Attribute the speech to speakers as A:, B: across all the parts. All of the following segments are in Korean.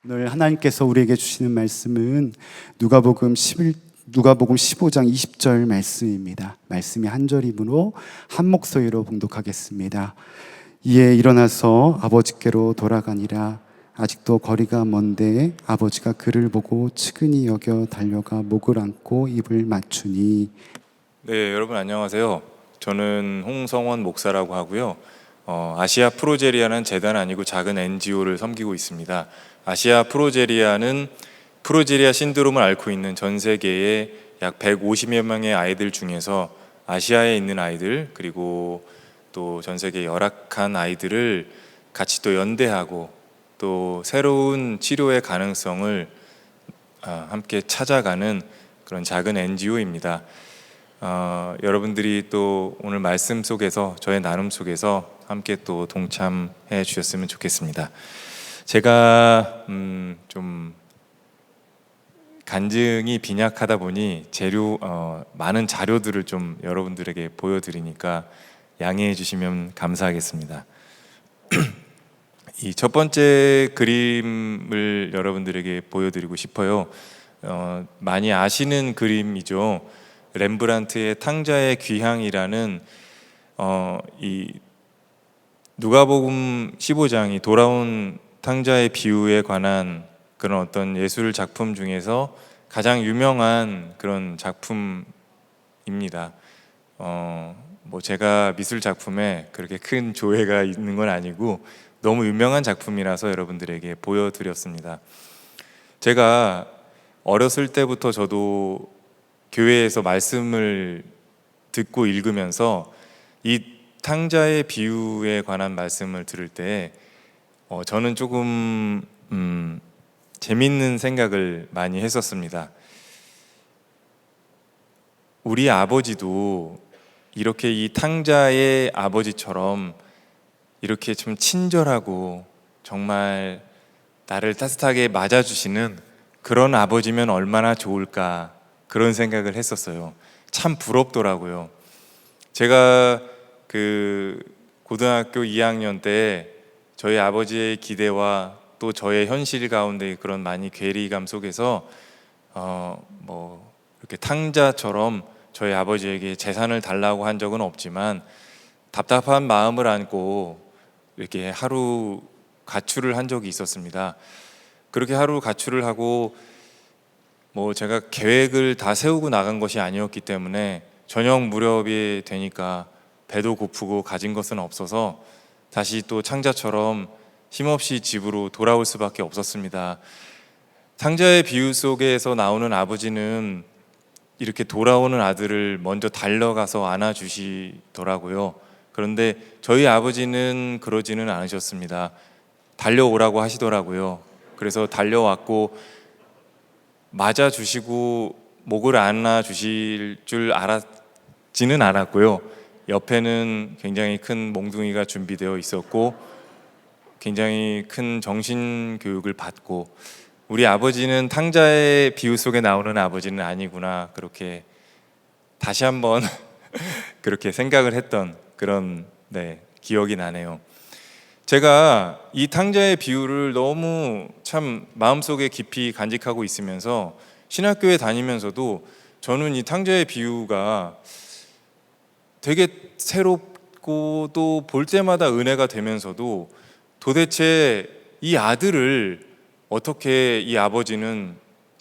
A: 오늘 하나님께서 우리에게 주시는 말씀은 누가복음 15장 20절 말씀입니다. 말씀이 한 절이므로 한 목소리로 봉독하겠습니다. 이에 일어나서 아버지께로 돌아가니라. 아직도 거리가 먼데 아버지가 그를 보고 측은히 여겨 달려가 목을 안고 입을 맞추니.
B: 네, 여러분 안녕하세요. 저는 홍성원 목사라고 하고요. 아시아 프로제리아는 재단 아니고 작은 NGO를 섬기고 있습니다. 아시아 프로제리아는 프로제리아 신드롬을 앓고 있는 전 세계의 약 150여 명의 아이들 중에서 아시아에 있는 아이들, 그리고 또 전 세계 열악한 아이들을 같이 또 연대하고 또 새로운 치료의 가능성을 함께 찾아가는 그런 작은 NGO입니다. 여러분들이 또 오늘 말씀 속에서, 저의 나눔 속에서 함께 또 동참해 주셨으면 좋겠습니다. 제가 좀 간증이 빈약하다 보니 많은 자료들을 좀 여러분들에게 보여드리니까 양해해 주시면 감사하겠습니다. 이 첫 번째 그림을 여러분들에게 보여드리고 싶어요. 많이 아시는 그림이죠. 렘브란트의 탕자의 귀향이라는 이 누가복음 15장이 돌아온 탕자의 비유에 관한 그런 어떤 예술 작품 중에서 가장 유명한 그런 작품입니다. 뭐 제가 미술 작품에 그렇게 큰 조예가 있는 건 아니고 너무 유명한 작품이라서 여러분들에게 보여드렸습니다. 제가 어렸을 때부터 저도 교회에서 말씀을 듣고 읽으면서 이 탕자의 비유에 관한 말씀을 들을 때 저는 조금 재밌는 생각을 많이 했었습니다. 우리 아버지도 이렇게 이 탕자의 아버지처럼 이렇게 좀 친절하고 정말 나를 따뜻하게 맞아주시는 그런 아버지면 얼마나 좋을까, 그런 생각을 했었어요. 참 부럽더라고요. 제가 그 고등학교 2학년 때 저희 아버지의 기대와 또 저의 현실 가운데 그런 많이 괴리감 속에서 뭐 이렇게 탕자처럼 저희 아버지에게 재산을 달라고 한 적은 없지만 답답한 마음을 안고 이렇게 하루 가출을 한 적이 있었습니다. 그렇게 하루 가출을 하고 뭐 제가 계획을 다 세우고 나간 것이 아니었기 때문에 저녁 무렵이 되니까 배도 고프고 가진 것은 없어서 다시 또 탕자처럼 힘없이 집으로 돌아올 수밖에 없었습니다. 탕자의 비유 속에서 나오는 아버지는 이렇게 돌아오는 아들을 먼저 달려가서 안아주시더라고요. 그런데 저희 아버지는 그러지는 않으셨습니다. 달려오라고 하시더라고요. 그래서 달려왔고 맞아주시고 목을 안아주실 줄 알았지는 않았고요. 옆에는 굉장히 큰 몽둥이가 준비되어 있었고 굉장히 큰 정신교육을 받고, 우리 아버지는 탕자의 비유 속에 나오는 아버지는 아니구나, 그렇게 다시 한번 그렇게 생각을 했던 그런 기억이 나네요. 제가 이 탕자의 비유를 너무 참 마음속에 깊이 간직하고 있으면서 신학교에 다니면서도 저는 이 탕자의 비유가 되게 새롭고 또 볼 때마다 은혜가 되면서도 도대체 이 아들을 어떻게 이 아버지는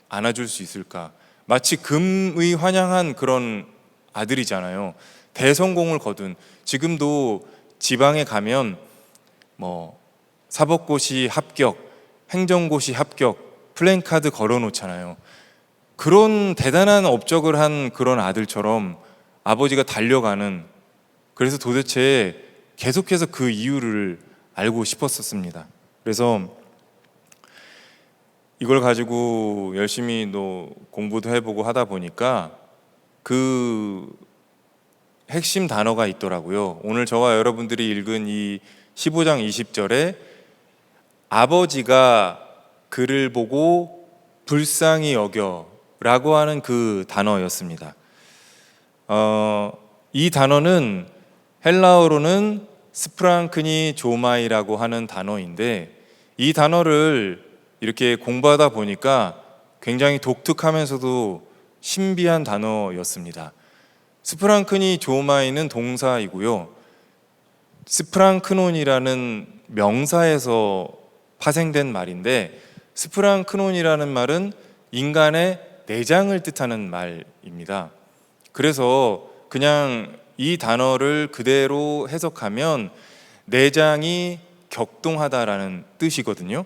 B: 안아줄 수 있을까? 마치 금의 환영한 그런 아들이잖아요. 대성공을 거둔, 지금도 지방에 가면 뭐 사법고시 합격, 행정고시 합격, 플랜카드 걸어놓잖아요. 그런 대단한 업적을 한 그런 아들처럼 아버지가 달려가는, 그래서 도대체 계속해서 그 이유를 알고 싶었었습니다. 그래서 이걸 가지고 열심히 공부도 해보고 하다 보니까 그 핵심 단어가 있더라고요. 오늘 저와 여러분들이 읽은 이 15장 20절에 아버지가 그를 보고 불쌍히 여겨 라고 하는 그 단어였습니다. 이 단어는 헬라어로는 스프랑크니 조마이라고 하는 단어인데, 이 단어를 이렇게 공부하다 보니까 굉장히 독특하면서도 신비한 단어였습니다. 스프랑크니조마이는 동사이고요. 스프랑크논이라는 명사에서 파생된 말인데, 스프랑크논이라는 말은 인간의 내장을 뜻하는 말입니다. 그래서 그냥 이 단어를 그대로 해석하면 내장이 격동하다라는 뜻이거든요.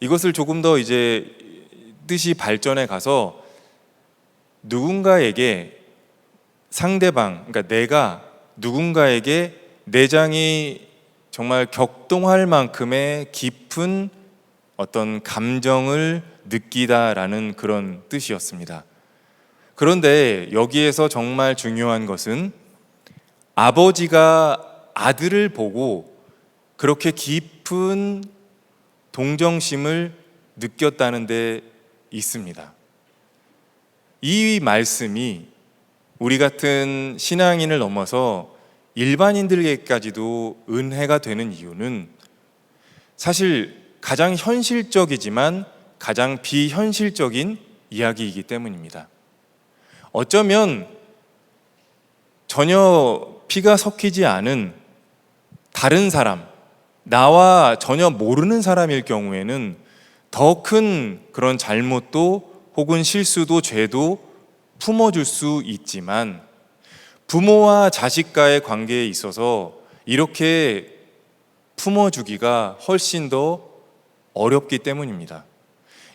B: 이것을 조금 더 이제 뜻이 발전해 가서 누군가에게 상대방, 그러니까 내가 누군가에게 내장이 정말 격동할 만큼의 깊은 어떤 감정을 느끼다라는 그런 뜻이었습니다. 그런데 여기에서 정말 중요한 것은 아버지가 아들을 보고 그렇게 깊은 동정심을 느꼈다는 데 있습니다. 이 말씀이 우리 같은 신앙인을 넘어서 일반인들에게까지도 은혜가 되는 이유는 사실 가장 현실적이지만 가장 비현실적인 이야기이기 때문입니다. 어쩌면 전혀 피가 섞이지 않은 다른 사람, 나와 전혀 모르는 사람일 경우에는 더 큰 그런 잘못도 혹은 실수도 죄도 품어줄 수 있지만, 부모와 자식과의 관계에 있어서 이렇게 품어주기가 훨씬 더 어렵기 때문입니다.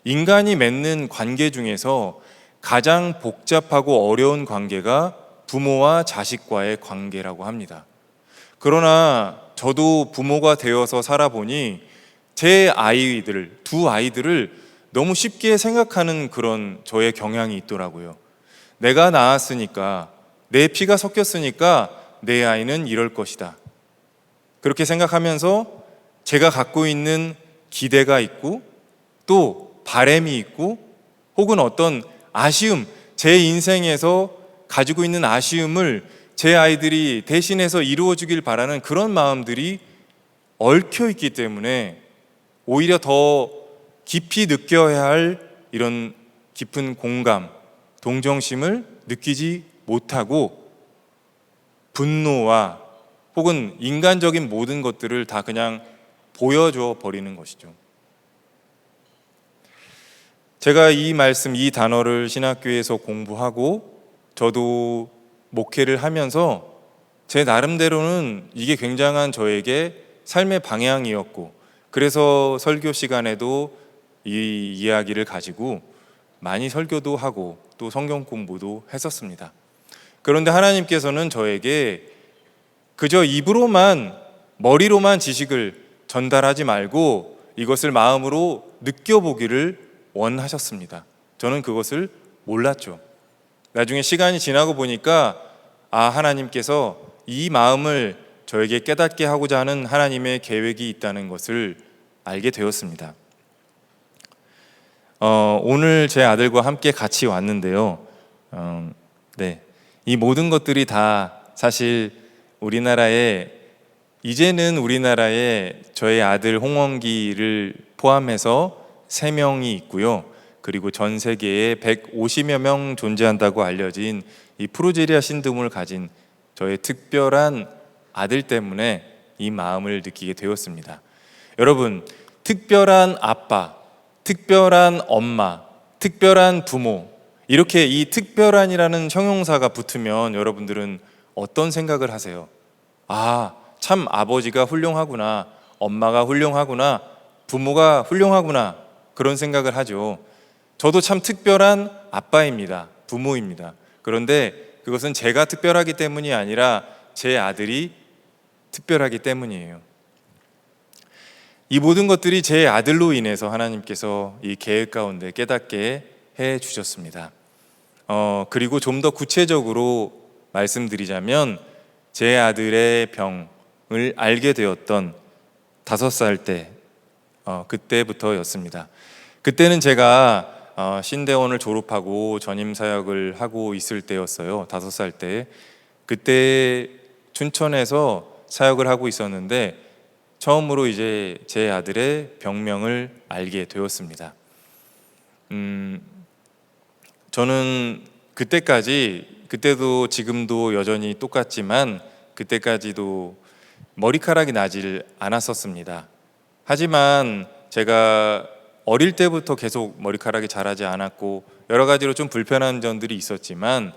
B: 인간이 맺는 관계 중에서 가장 복잡하고 어려운 관계가 부모와 자식과의 관계라고 합니다. 그러나 저도 부모가 되어서 살아보니 제 아이들, 두 아이들을 너무 쉽게 생각하는 그런 저의 경향이 있더라고요. 내가 낳았으니까, 내 피가 섞였으니까 내 아이는 이럴 것이다. 그렇게 생각하면서 제가 갖고 있는 기대가 있고 또 바람이 있고 혹은 어떤 아쉬움, 제 인생에서 가지고 있는 아쉬움을 제 아이들이 대신해서 이루어주길 바라는 그런 마음들이 얽혀 있기 때문에 오히려 더 깊이 느껴야 할 이런 깊은 공감, 동정심을 느끼지 못하고 분노와 혹은 인간적인 모든 것들을 다 그냥 보여줘 버리는 것이죠. 제가 이 말씀, 이 단어를 신학교에서 공부하고 저도 목회를 하면서 제 나름대로는 이게 굉장한 저에게 삶의 방향이었고, 그래서 설교 시간에도 이 이야기를 가지고 많이 설교도 하고 또 성경 공부도 했었습니다. 그런데 하나님께서는 저에게 그저 입으로만, 머리로만 지식을 전달하지 말고 이것을 마음으로 느껴보기를 원하셨습니다. 저는 그것을 몰랐죠. 나중에 시간이 지나고 보니까 하나님께서 이 마음을 저에게 깨닫게 하고자 하는 하나님의 계획이 있다는 것을 알게 되었습니다. 오늘 제 아들과 함께 같이 왔는데요. 이 모든 것들이 다 사실 이제는 우리나라에 저의 아들 홍원기를 포함해서 3명이 있고요. 그리고 전 세계에 150여 명 존재한다고 알려진 이 프로제리아 신드롬을 가진 저의 특별한 아들 때문에 이 마음을 느끼게 되었습니다. 여러분, 특별한 아빠, 특별한 엄마, 특별한 부모, 이렇게 이 특별한이라는 형용사가 붙으면 여러분들은 어떤 생각을 하세요? 참 아버지가 훌륭하구나, 엄마가 훌륭하구나, 부모가 훌륭하구나, 그런 생각을 하죠. 저도 참 특별한 아빠입니다. 부모입니다. 그런데 그것은 제가 특별하기 때문이 아니라 제 아들이 특별하기 때문이에요. 이 모든 것들이 제 아들로 인해서 하나님께서 이 계획 가운데 깨닫게 해 주셨습니다. 그리고 좀 더 구체적으로 말씀드리자면 제 아들의 병을 알게 되었던 5살 때 그때부터였습니다. 그때는 제가 신대원을 졸업하고 전임 사역을 하고 있을 때였어요. 5살 때. 그때 춘천에서 사역을 하고 있었는데 처음으로 이제 제 아들의 병명을 알게 되었습니다. 저는 그때도 지금도 여전히 똑같지만 그때까지도 머리카락이 나질 않았었습니다. 하지만 제가 어릴 때부터 계속 머리카락이 자라지 않았고 여러 가지로 좀 불편한 점들이 있었지만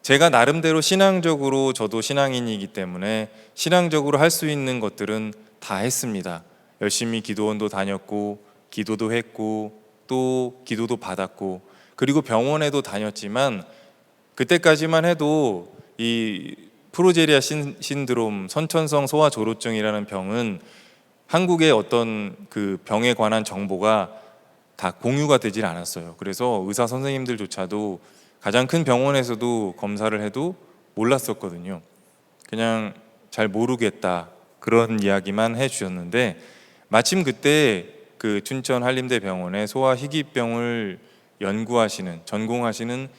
B: 제가 나름대로 신앙적으로, 저도 신앙인이기 때문에 신앙적으로 할 수 있는 것들은 다 했습니다. 열심히 기도원도 다녔고 기도도 했고 또 기도도 받았고 그리고 병원에도 다녔지만 그때까지만 해도 이 프로제리아 신드롬, 선천성 소아조로증이라는 병은 한국의 어떤 그 병에 관한 정보가 다 공유가 되질 않았어요. 그래서 의사 선생님들조차도 가장 큰 병원에서도 검사를 해도 몰랐었거든요. 그냥 잘 모르겠다 그런 이야기만 해주셨는데 마침 그때 그 춘천 한림대 병원에 소아희귀병을 전공하시는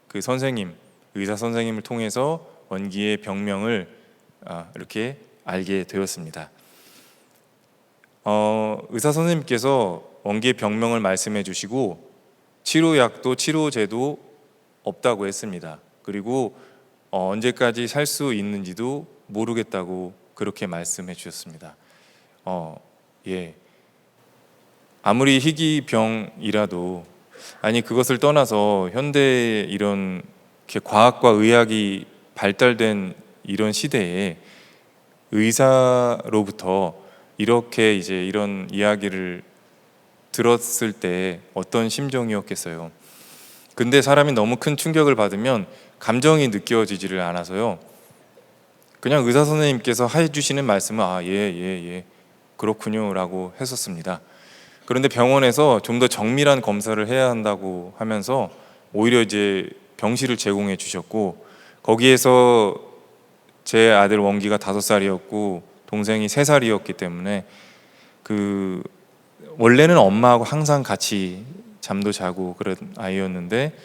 B: 그 선생님, 의사 선생님을 통해서 원기의 병명을 이렇게 알게 되었습니다. 의사 선생님께서 원기의 병명을 말씀해 주시고 치료약도 치료제도 없다고 했습니다. 그리고 언제까지 살 수 있는지도 모르겠다고 그렇게 말씀해 주셨습니다. 예. 아무리 희귀병이라도 그것을 떠나서 현대 이런 과학과 의학이 발달된 이런 시대에 의사로부터 이렇게 이제 이런 이야기를 들었을 때 어떤 심정이었겠어요. 근데 사람이 너무 큰 충격을 받으면 감정이 느껴지지를 않아서요. 그냥 의사 선생님께서 해주시는 말씀은 예, 그렇군요 라고 했었습니다. 그런데 병원에서 좀 더 정밀한 검사를 해야 한다고 하면서 오히려 이제 병실을 제공해 주셨고 거기에서 제 아들 원기가 5살이었고 동생이 3살이었기 때문에 원래는 엄마하고 항상 같이 잠도 자고 그런 아이였는데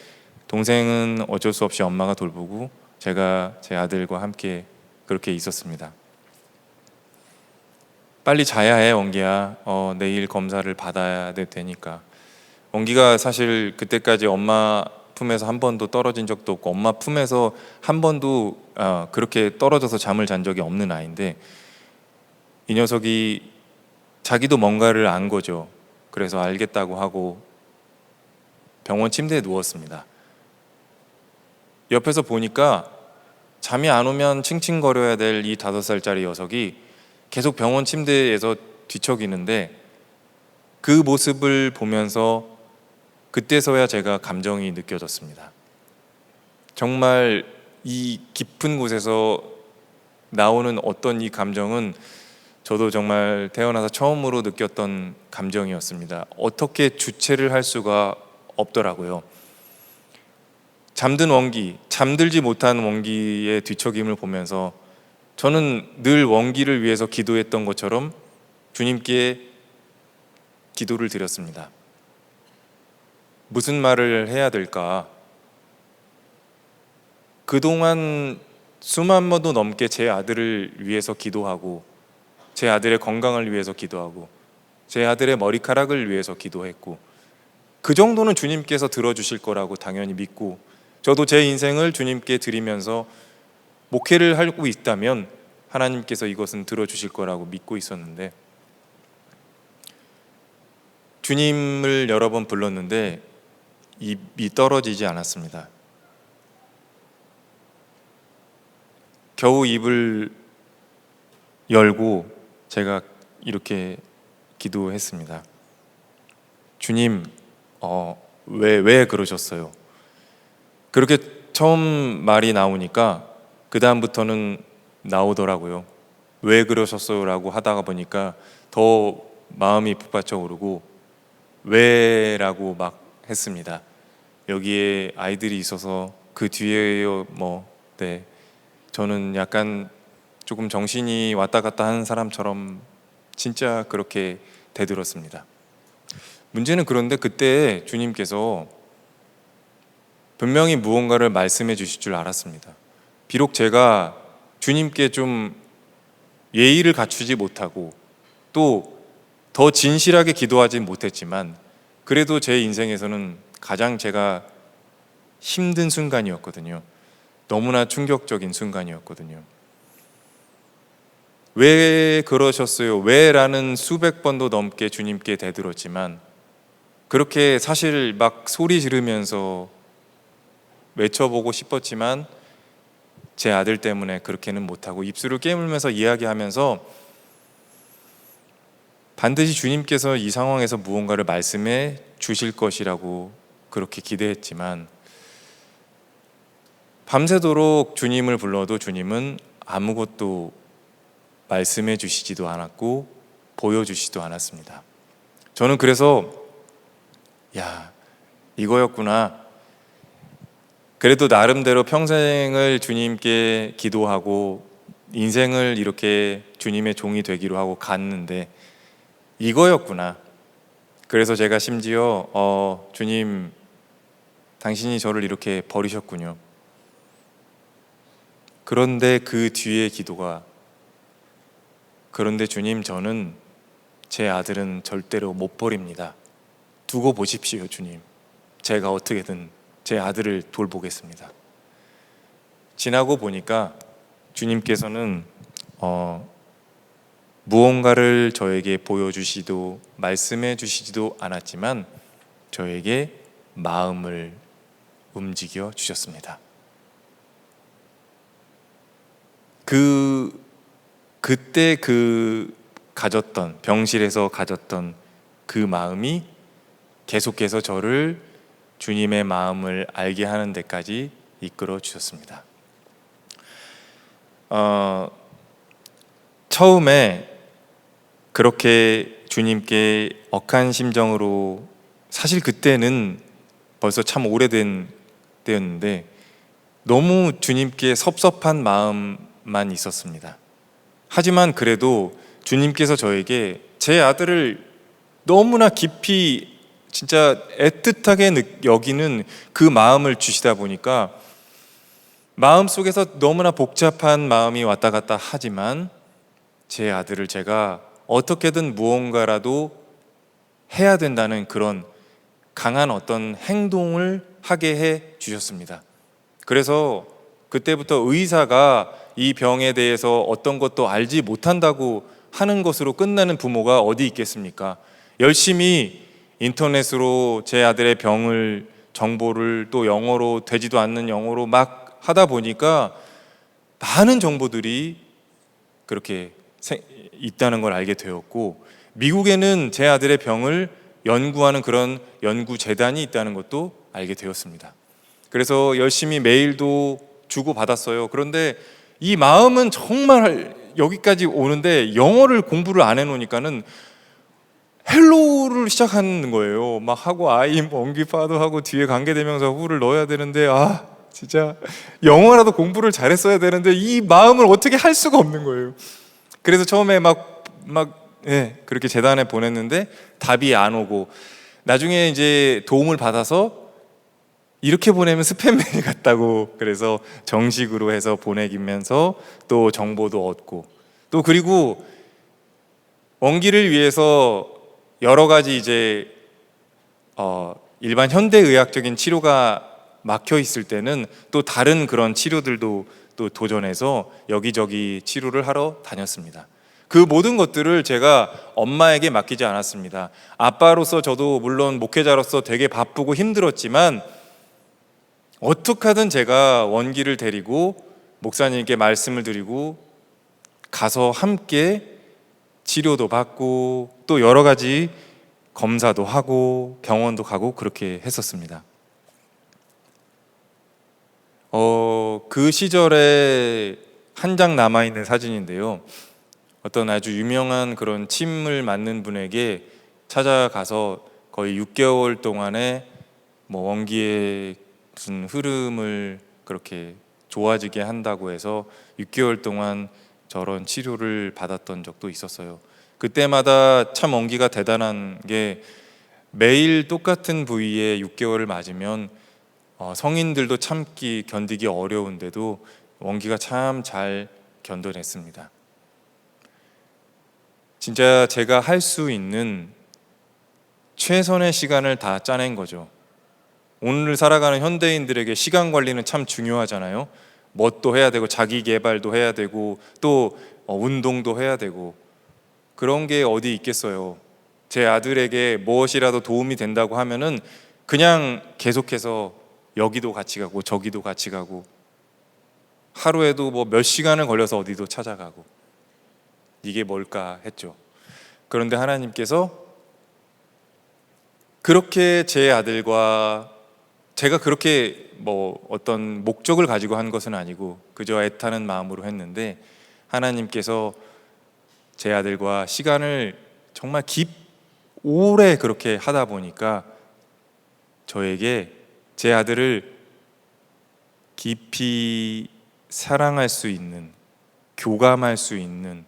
B: 동생은 어쩔 수 없이 엄마가 돌보고 제가 제 아들과 함께 그렇게 있었습니다. 빨리 자야 해 원기야. 내일 검사를 받아야 될 테니까. 원기가 사실 그때까지 엄마 품에서 한 번도 떨어진 적도 없고 엄마 품에서 한 번도 그렇게 떨어져서 잠을 잔 적이 없는 아이인데 이 녀석이 자기도 뭔가를 안 거죠. 그래서 알겠다고 하고 병원 침대에 누웠습니다. 옆에서 보니까 잠이 안 오면 칭칭거려야 될 이 5살짜리 녀석이 계속 병원 침대에서 뒤척이는데 그 모습을 보면서 그때서야 제가 감정이 느껴졌습니다. 정말 이 깊은 곳에서 나오는 어떤 이 감정은 저도 정말 태어나서 처음으로 느꼈던 감정이었습니다. 어떻게 주체를 할 수가 없더라고요. 잠든 원기, 잠들지 못한 원기의 뒤척임을 보면서 저는 늘 원기를 위해서 기도했던 것처럼 주님께 기도를 드렸습니다. 무슨 말을 해야 될까? 그동안 수만 번도 넘게 제 아들을 위해서 기도하고 제 아들의 건강을 위해서 기도하고 제 아들의 머리카락을 위해서 기도했고 그 정도는 주님께서 들어주실 거라고 당연히 믿고 저도 제 인생을 주님께 드리면서 목회를 하고 있다면 하나님께서 이것은 들어주실 거라고 믿고 있었는데 주님을 여러 번 불렀는데 입이 떨어지지 않았습니다. 겨우 입을 열고 제가 이렇게 기도했습니다. 주님, 왜 그러셨어요? 그렇게 처음 말이 나오니까 그 다음부터는 나오더라고요. 왜 그러셨어요? 라고 하다가 보니까 더 마음이 북받쳐 오르고 왜라고 막 했습니다. 여기에 아이들이 있어서 그 뒤에요 네. 저는 약간 조금 정신이 왔다 갔다 하는 사람처럼 진짜 그렇게 대들었습니다. 문제는 그런데 그때 주님께서 분명히 무언가를 말씀해 주실 줄 알았습니다. 비록 제가 주님께 좀 예의를 갖추지 못하고 또 더 진실하게 기도하지 못했지만 그래도 제 인생에서는 가장 제가 힘든 순간이었거든요. 너무나 충격적인 순간이었거든요. 왜 그러셨어요? 왜? 라는 수백 번도 넘게 주님께 되들었지만 그렇게 사실 막 소리 지르면서 외쳐보고 싶었지만 제 아들 때문에 그렇게는 못하고 입술을 깨물면서 이야기하면서 반드시 주님께서 이 상황에서 무언가를 말씀해 주실 것이라고 그렇게 기대했지만 밤새도록 주님을 불러도 주님은 아무것도 말씀해 주시지도 않았고 보여주시지도 않았습니다. 저는 그래서 야, 이거였구나. 그래도 나름대로 평생을 주님께 기도하고 인생을 이렇게 주님의 종이 되기로 하고 갔는데 이거였구나. 그래서 제가 심지어 주님, 당신이 저를 이렇게 버리셨군요. 그런데 그 뒤에 기도가 그런데 주님, 저는 제 아들은 절대로 못 버립니다. 두고 보십시오, 주님. 제가 어떻게든 제 아들을 돌보겠습니다. 지나고 보니까 주님께서는 무언가를 저에게 보여주시도 말씀해 주시지도 않았지만 저에게 마음을 움직여 주셨습니다. 그때 가졌던 병실에서 가졌던 그 마음이 계속해서 저를 주님의 마음을 알게 하는 데까지 이끌어 주셨습니다. 처음에 그렇게 주님께 억한 심정으로 사실 그때는 벌써 참 오래된 때였는데 너무 주님께 섭섭한 마음만 있었습니다. 하지만 그래도 주님께서 저에게 제 아들을 너무나 깊이 진짜 애틋하게 여기는 그 마음을 주시다 보니까 마음속에서 너무나 복잡한 마음이 왔다 갔다 하지만 제 아들을 제가 어떻게든 무언가라도 해야 된다는 그런 강한 어떤 행동을 하게 해 주셨습니다. 그래서 그때부터 의사가 이 병에 대해서 어떤 것도 알지 못한다고 하는 것으로 끝나는 부모가 어디 있겠습니까? 열심히 인터넷으로 제 아들의 병을 정보를 또 영어로 되지도 않는 영어로 막 하다 보니까 많은 정보들이 그렇게 있다는 걸 알게 되었고 미국에는 제 아들의 병을 연구하는 그런 연구 재단이 있다는 것도 알게 되었습니다. 그래서 열심히 메일도 주고 받았어요. 그런데 이 마음은 정말 여기까지 오는데 영어를 공부를 안 해놓으니까는 헬로우를 시작하는 거예요. 막 하고 I'm 원기파도 하고 뒤에 관계대명사 who를 넣어야 되는데 진짜 영어라도 공부를 잘했어야 되는데 이 마음을 어떻게 할 수가 없는 거예요. 그래서 처음에 그렇게 재단에 보냈는데 답이 안 오고 나중에 이제 도움을 받아서 이렇게 보내면 스팸 메일 같다고 그래서 정식으로 해서 보내기면서 또 정보도 얻고 또 그리고 원기를 위해서 여러 가지 이제 일반 현대의학적인 치료가 막혀 있을 때는 또 다른 그런 치료들도 또 도전해서 여기저기 치료를 하러 다녔습니다. 그 모든 것들을 제가 엄마에게 맡기지 않았습니다. 아빠로서 저도 물론 목회자로서 되게 바쁘고 힘들었지만 어떻게 하든 제가 원기를 데리고 목사님께 말씀을 드리고 가서 함께 치료도 받고 또 여러 가지 검사도 하고 병원도 가고 그렇게 했었습니다. 그 시절에 한 장 남아있는 사진인데요. 어떤 아주 유명한 그런 침을 맞는 분에게 찾아가서 거의 6개월 동안에 원기의 무슨 흐름을 그렇게 좋아지게 한다고 해서 6개월 동안 저런 치료를 받았던 적도 있었어요. 그때마다 참 원기가 대단한 게 매일 똑같은 부위에 6개월을 맞으면 성인들도 견디기 어려운데도 원기가 참 잘 견뎌냈습니다. 진짜 제가 할 수 있는 최선의 시간을 다 짜낸 거죠. 오늘 살아가는 현대인들에게 시간 관리는 참 중요하잖아요. 뭣도 해야 되고 자기 개발도 해야 되고 또 운동도 해야 되고 그런 게 어디 있겠어요. 제 아들에게 무엇이라도 도움이 된다고 하면은 그냥 계속해서 여기도 같이 가고 저기도 같이 가고 하루에도 뭐 몇 시간을 걸려서 어디도 찾아가고 이게 뭘까 했죠. 그런데 하나님께서 그렇게 제 아들과 제가 그렇게 뭐 어떤 목적을 가지고 한 것은 아니고 그저 애타는 마음으로 했는데 하나님께서 제 아들과 시간을 정말 오래 그렇게 하다 보니까 저에게 제 아들을 깊이 사랑할 수 있는, 교감할 수 있는,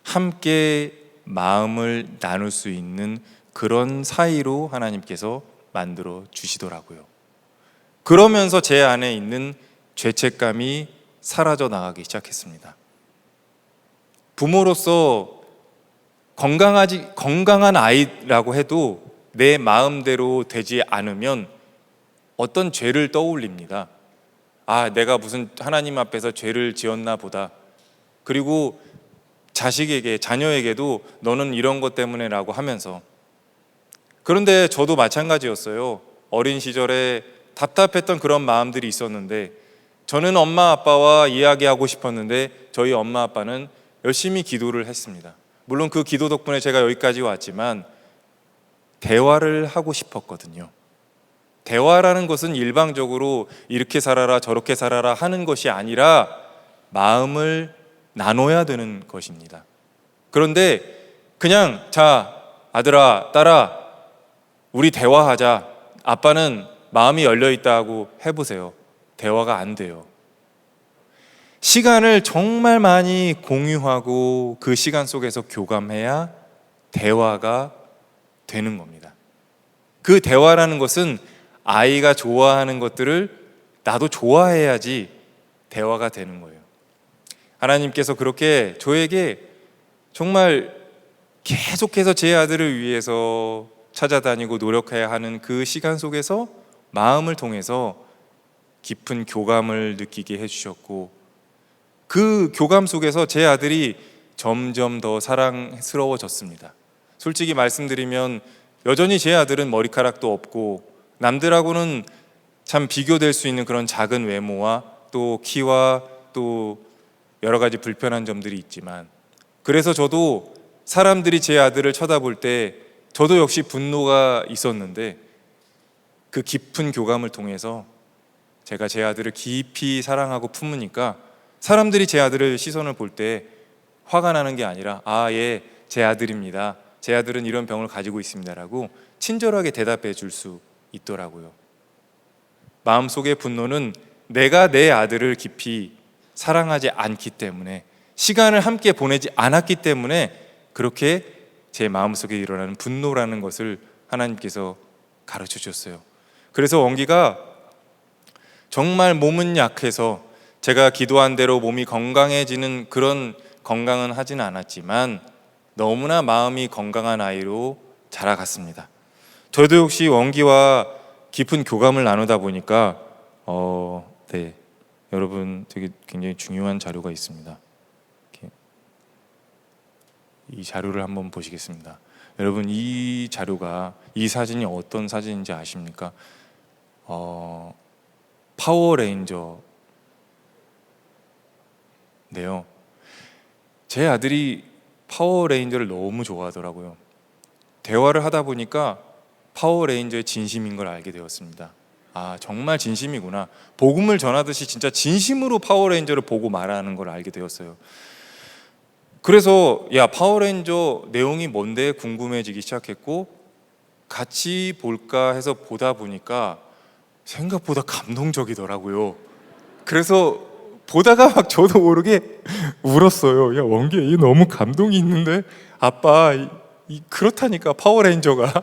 B: 함께 마음을 나눌 수 있는 그런 사이로 하나님께서 만들어 주시더라고요. 그러면서 제 안에 있는 죄책감이 사라져 나가기 시작했습니다. 부모로서 건강한 아이라고 해도 내 마음대로 되지 않으면 어떤 죄를 떠올립니다. 아, 내가 무슨 하나님 앞에서 죄를 지었나 보다. 그리고 자녀에게도 너는 이런 것 때문에라고 하면서. 그런데 저도 마찬가지였어요. 어린 시절에 답답했던 그런 마음들이 있었는데 저는 엄마 아빠와 이야기하고 싶었는데 저희 엄마 아빠는 열심히 기도를 했습니다. 물론 그 기도 덕분에 제가 여기까지 왔지만 대화를 하고 싶었거든요. 대화라는 것은 일방적으로 이렇게 살아라 저렇게 살아라 하는 것이 아니라 마음을 나눠야 되는 것입니다. 그런데 그냥 자 아들아 딸아 우리 대화하자. 아빠는 마음이 열려있다고 해보세요. 대화가 안 돼요. 시간을 정말 많이 공유하고 그 시간 속에서 교감해야 대화가 되는 겁니다. 그 대화라는 것은 아이가 좋아하는 것들을 나도 좋아해야지 대화가 되는 거예요. 하나님께서 그렇게 저에게 정말 계속해서 제 아들을 위해서 찾아다니고 노력해야 하는 그 시간 속에서 마음을 통해서 깊은 교감을 느끼게 해주셨고 그 교감 속에서 제 아들이 점점 더 사랑스러워졌습니다. 솔직히 말씀드리면 여전히 제 아들은 머리카락도 없고 남들하고는 참 비교될 수 있는 그런 작은 외모와 또 키와 또 여러 가지 불편한 점들이 있지만 그래서 저도 사람들이 제 아들을 쳐다볼 때 저도 역시 분노가 있었는데 그 깊은 교감을 통해서 제가 제 아들을 깊이 사랑하고 품으니까 사람들이 제 아들을 시선을 볼 때 화가 나는 게 아니라 아, 예, 제 아들입니다. 제 아들은 이런 병을 가지고 있습니다라고 친절하게 대답해 줄 수 있더라고요. 마음속의 분노는 내가 내 아들을 깊이 사랑하지 않기 때문에 시간을 함께 보내지 않았기 때문에 그렇게 제 마음속에 일어나는 분노라는 것을 하나님께서 가르쳐 주셨어요. 그래서 원기가 정말 몸은 약해서 제가 기도한 대로 몸이 건강해지는 그런 건강은 하진 않았지만 너무나 마음이 건강한 아이로 자라갔습니다. 저도 역시 원기와 깊은 교감을 나누다 보니까 네, 여러분 되게 굉장히 중요한 자료가 있습니다. 이 자료를 한번 보시겠습니다. 여러분 이 자료가 이 사진이 어떤 사진인지 아십니까? 파워레인저 네요. 제 아들이 파워레인저를 너무 좋아하더라고요. 대화를 하다 보니까 파워레인저의 진심인 걸 알게 되었습니다. 아, 정말 진심이구나. 복음을 전하듯이 진짜 진심으로 파워레인저를 보고 말하는 걸 알게 되었어요. 그래서 야, 파워레인저 내용이 뭔데 궁금해지기 시작했고 같이 볼까 해서 보다 보니까 생각보다 감동적이더라고요. 그래서 보다가 막 저도 모르게 울었어요. 야, 원기야, 이 너무 감동이 있는데 아빠 그렇다니까 파워레인저가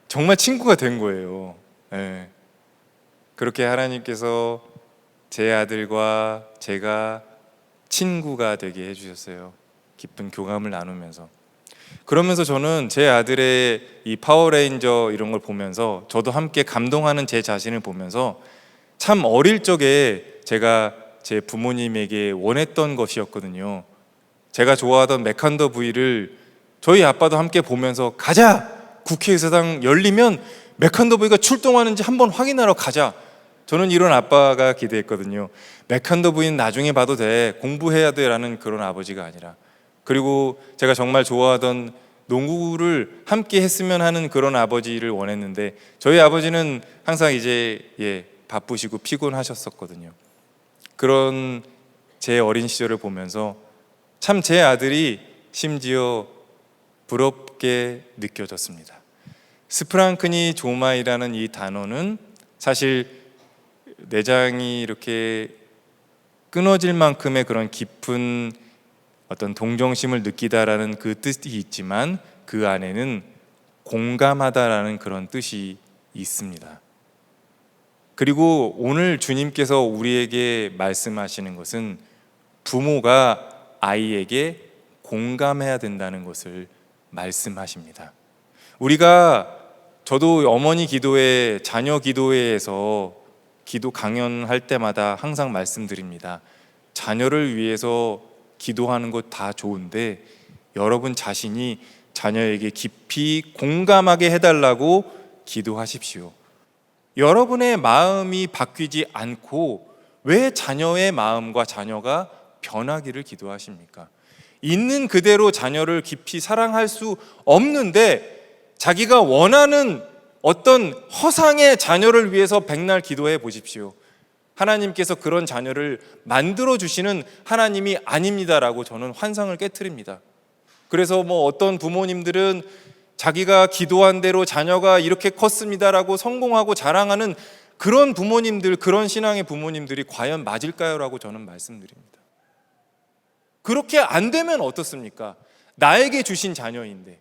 B: 정말 친구가 된 거예요. 네. 그렇게 하나님께서 제 아들과 제가 친구가 되게 해주셨어요. 깊은 교감을 나누면서, 그러면서 저는 제 아들의 이 파워레인저 이런 걸 보면서 저도 함께 감동하는 제 자신을 보면서 참 어릴 적에 제가 제 부모님에게 원했던 것이었거든요. 제가 좋아하던 맥한더 V를 저희 아빠도 함께 보면서 가자! 국회의사당 열리면 맥한더 V가 출동하는지 한번 확인하러 가자! 저는 이런 아빠가 기대했거든요. 맥한더 V는 나중에 봐도 돼, 공부해야 돼 라는 그런 아버지가 아니라, 그리고 제가 정말 좋아하던 농구를 함께 했으면 하는 그런 아버지를 원했는데 저희 아버지는 항상 이제 바쁘시고 피곤하셨었거든요. 그런 제 어린 시절을 보면서 참 제 아들이 심지어 부럽게 느껴졌습니다. 스프랑크니 조마이라는 이 단어는 사실 내장이 이렇게 끊어질 만큼의 그런 깊은 어떤 동정심을 느끼다라는 그 뜻이 있지만 그 안에는 공감하다라는 그런 뜻이 있습니다. 그리고 오늘 주님께서 우리에게 말씀하시는 것은 부모가 아이에게 공감해야 된다는 것을 말씀하십니다. 저도 어머니 기도회, 자녀 기도회에서 기도 강연할 때마다 항상 말씀드립니다. 자녀를 위해서 기도하는 것 다 좋은데 여러분 자신이 자녀에게 깊이 공감하게 해달라고 기도하십시오. 여러분의 마음이 바뀌지 않고 왜 자녀의 마음과 자녀가 변하기를 기도하십니까? 있는 그대로 자녀를 깊이 사랑할 수 없는데 자기가 원하는 어떤 허상의 자녀를 위해서 백날 기도해 보십시오. 하나님께서 그런 자녀를 만들어 주시는 하나님이 아닙니다라고 저는 환상을 깨트립니다. 그래서 어떤 부모님들은 자기가 기도한 대로 자녀가 이렇게 컸습니다라고 성공하고 자랑하는 그런 부모님들, 그런 신앙의 부모님들이 과연 맞을까요? 라고 저는 말씀드립니다. 그렇게 안 되면 어떻습니까? 나에게 주신 자녀인데,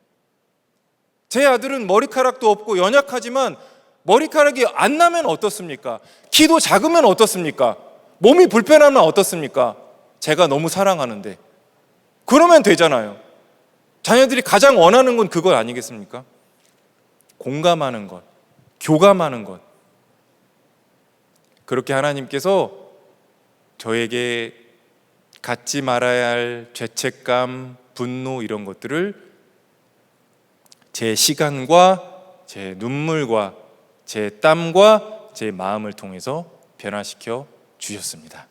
B: 제 아들은 머리카락도 없고 연약하지만 머리카락이 안 나면 어떻습니까? 키도 작으면 어떻습니까? 몸이 불편하면 어떻습니까? 제가 너무 사랑하는데 그러면 되잖아요. 자녀들이 가장 원하는 건 그것 아니겠습니까? 공감하는 것, 교감하는 것. 그렇게 하나님께서 저에게 갖지 말아야 할 죄책감, 분노 이런 것들을 제 시간과 제 눈물과 제 땀과 제 마음을 통해서 변화시켜 주셨습니다.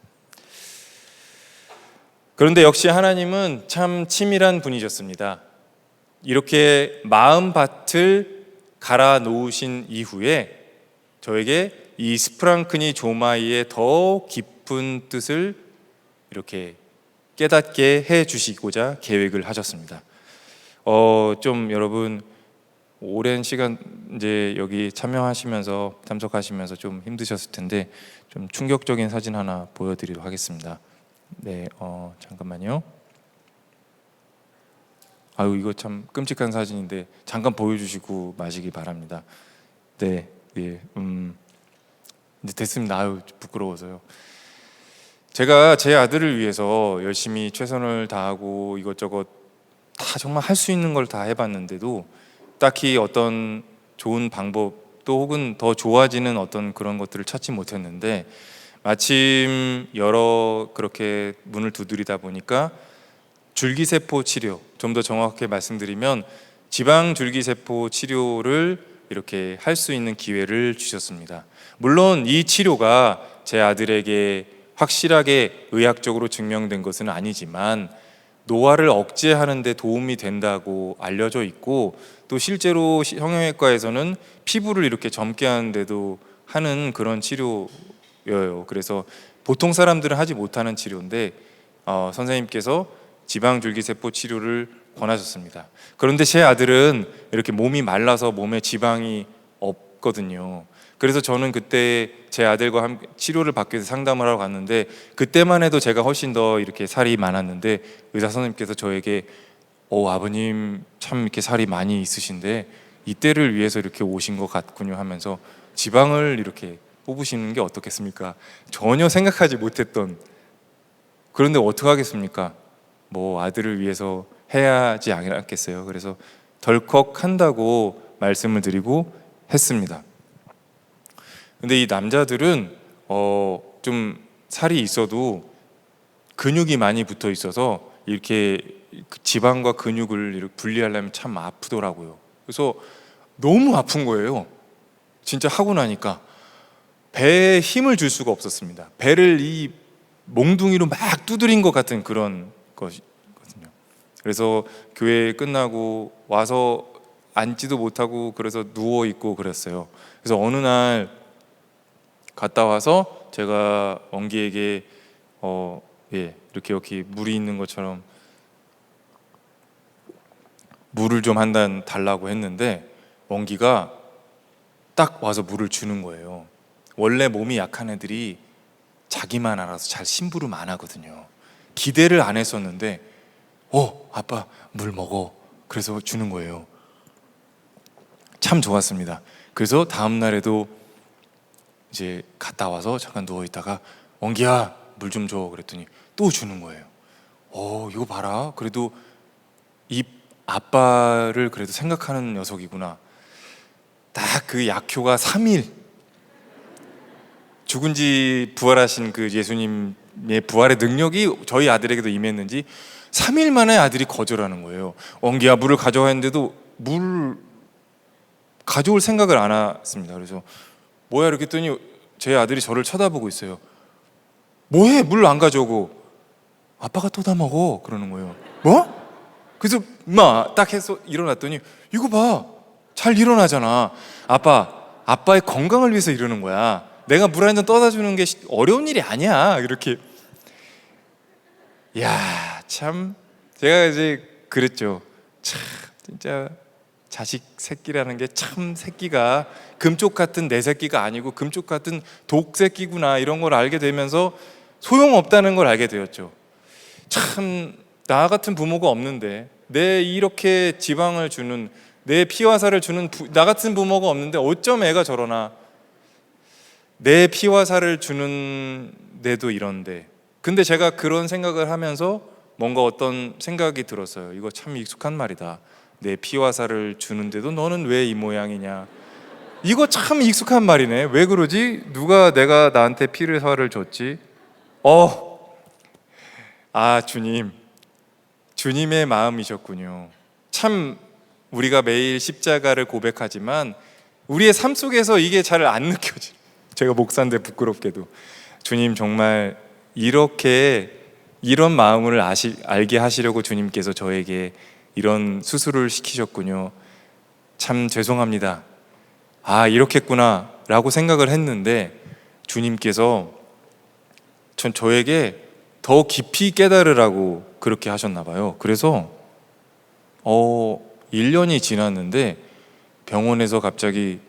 B: 그런데 역시 하나님은 참 치밀한 분이셨습니다. 이렇게 마음밭을 갈아 놓으신 이후에 저에게 이 스프랑크니 조마이의 더 깊은 뜻을 이렇게 깨닫게 해 주시고자 계획을 하셨습니다. 좀 여러분 오랜 시간 이제 여기 참석하시면서 좀 힘드셨을 텐데 좀 충격적인 사진 하나 보여드리도록 하겠습니다. 네, 잠깐만요. 아유, 이거 참 끔찍한 사진인데 잠깐 보여주시고 마시기 바랍니다. 네, 예, 이제 됐습니다. 아유, 부끄러워서요. 제가 제 아들을 위해서 열심히 최선을 다하고 이것저것 다 정말 할 수 있는 걸 다 해봤는데도 딱히 어떤 좋은 방법도 혹은 더 좋아지는 어떤 그런 것들을 찾지 못했는데 마침 그렇게 문을 두드리다 보니까 줄기세포 치료, 좀 더 정확하게 말씀드리면 지방줄기세포 치료를 이렇게 할 수 있는 기회를 주셨습니다. 물론 이 치료가 제 아들에게 확실하게 의학적으로 증명된 것은 아니지만 노화를 억제하는 데 도움이 된다고 알려져 있고 또 실제로 성형외과에서는 피부를 이렇게 젊게 하는데도 하는 그런 치료예요. 그래서 보통 사람들은 하지 못하는 치료인데 선생님께서 지방줄기세포 치료를 권하셨습니다. 그런데 제 아들은 이렇게 몸이 말라서 몸에 지방이 없거든요. 그래서 저는 그때 제 아들과 함께 치료를 받기 위해서 상담을 하러 갔는데 그때만 해도 제가 훨씬 더 이렇게 살이 많았는데 의사 선생님께서 저에게 아버님 참 이렇게 살이 많이 있으신데 이때를 위해서 이렇게 오신 것 같군요 하면서 지방을 이렇게 뽑으시는 게 어떻겠습니까? 전혀 생각하지 못했던. 그런데 어떻게 하겠습니까? 뭐 아들을 위해서 해야 하지 않겠어요. 그래서 덜컥 한다고 말씀을 드리고 했습니다. 근데 이 남자들은 좀 살이 있어도 근육이 많이 붙어 있어서 이렇게 지방과 근육을 이렇게 분리하려면 참 아프더라고요. 그래서 너무 아픈 거예요. 진짜 하고 나니까 배에 힘을 줄 수가 없었습니다. 배를 이 몽둥이로 막 두드린 것 같은 그런 것이거든요. 그래서 교회 끝나고 와서 앉지도 못하고 그래서 누워 있고 그랬어요. 그래서 어느 날 갔다 와서 제가 원기에게 이렇게 물이 있는 것처럼 물을 좀 한 잔 달라고 했는데 원기가 딱 와서 물을 주는 거예요. 원래 몸이 약한 애들이 자기만 알아서 잘 심부름 안 하거든요. 기대를 안 했었는데 아빠 물 먹어. 그래서 주는 거예요. 참 좋았습니다. 그래서 다음 날에도 이제 갔다 와서 잠깐 누워 있다가 원기야 물 좀 줘 그랬더니 또 주는 거예요. 이거 봐라. 그래도 이 아빠를 그래도 생각하는 녀석이구나. 딱 그 약효가 3일, 죽은 지 부활하신 그 예수님의 부활의 능력이 저희 아들에게도 임했는지 3일 만에 아들이 거절하는 거예요. 원기야 물을 가져와 했는데도 물 가져올 생각을 안 했습니다. 그래서 뭐야 이렇게 했더니 제 아들이 저를 쳐다보고 있어요. 뭐해 물 안 가져오고. 아빠가 또 다 먹어 그러는 거예요. 뭐? 그래서 딱 해서 일어났더니 이거 봐 잘 일어나잖아. 아빠의 건강을 위해서 이러는 거야. 내가 물 한 잔 떠다 주는 게 어려운 일이 아니야. 이렇게. 야, 참 제가 이제 그랬죠. 참 진짜 자식 새끼라는 게 참 새끼가 금쪽 같은 내 새끼가 아니고 금쪽 같은 독 새끼구나 이런 걸 알게 되면서 소용없다는 걸 알게 되었죠. 참 나 같은 부모가 없는데 내 이렇게 지방을 주는 내 피와 살을 주는 나 같은 부모가 없는데 어쩜 애가 저러나. 내 피와 살을 주는 내도 이런데. 근데 제가 그런 생각을 하면서 뭔가 어떤 생각이 들었어요. 이거 참 익숙한 말이다. 내 피와 살을 주는데도 너는 왜 이 모양이냐. 이거 참 익숙한 말이네. 왜 그러지? 누가 내가 나한테 피를 살을 줬지? 주님의 마음이셨군요. 참 우리가 매일 십자가를 고백하지만 우리의 삶 속에서 이게 잘 안 느껴져요. 제가 목사인데 부끄럽게도 주님 정말 이런 마음을 알게 하시려고 주님께서 저에게 이런 수술을 시키셨군요. 참 죄송합니다. 이렇겠구나 라고 생각을 했는데 주님께서 저에게 더 깊이 깨달으라고 그렇게 하셨나 봐요. 그래서 1년이 지났는데 병원에서 갑자기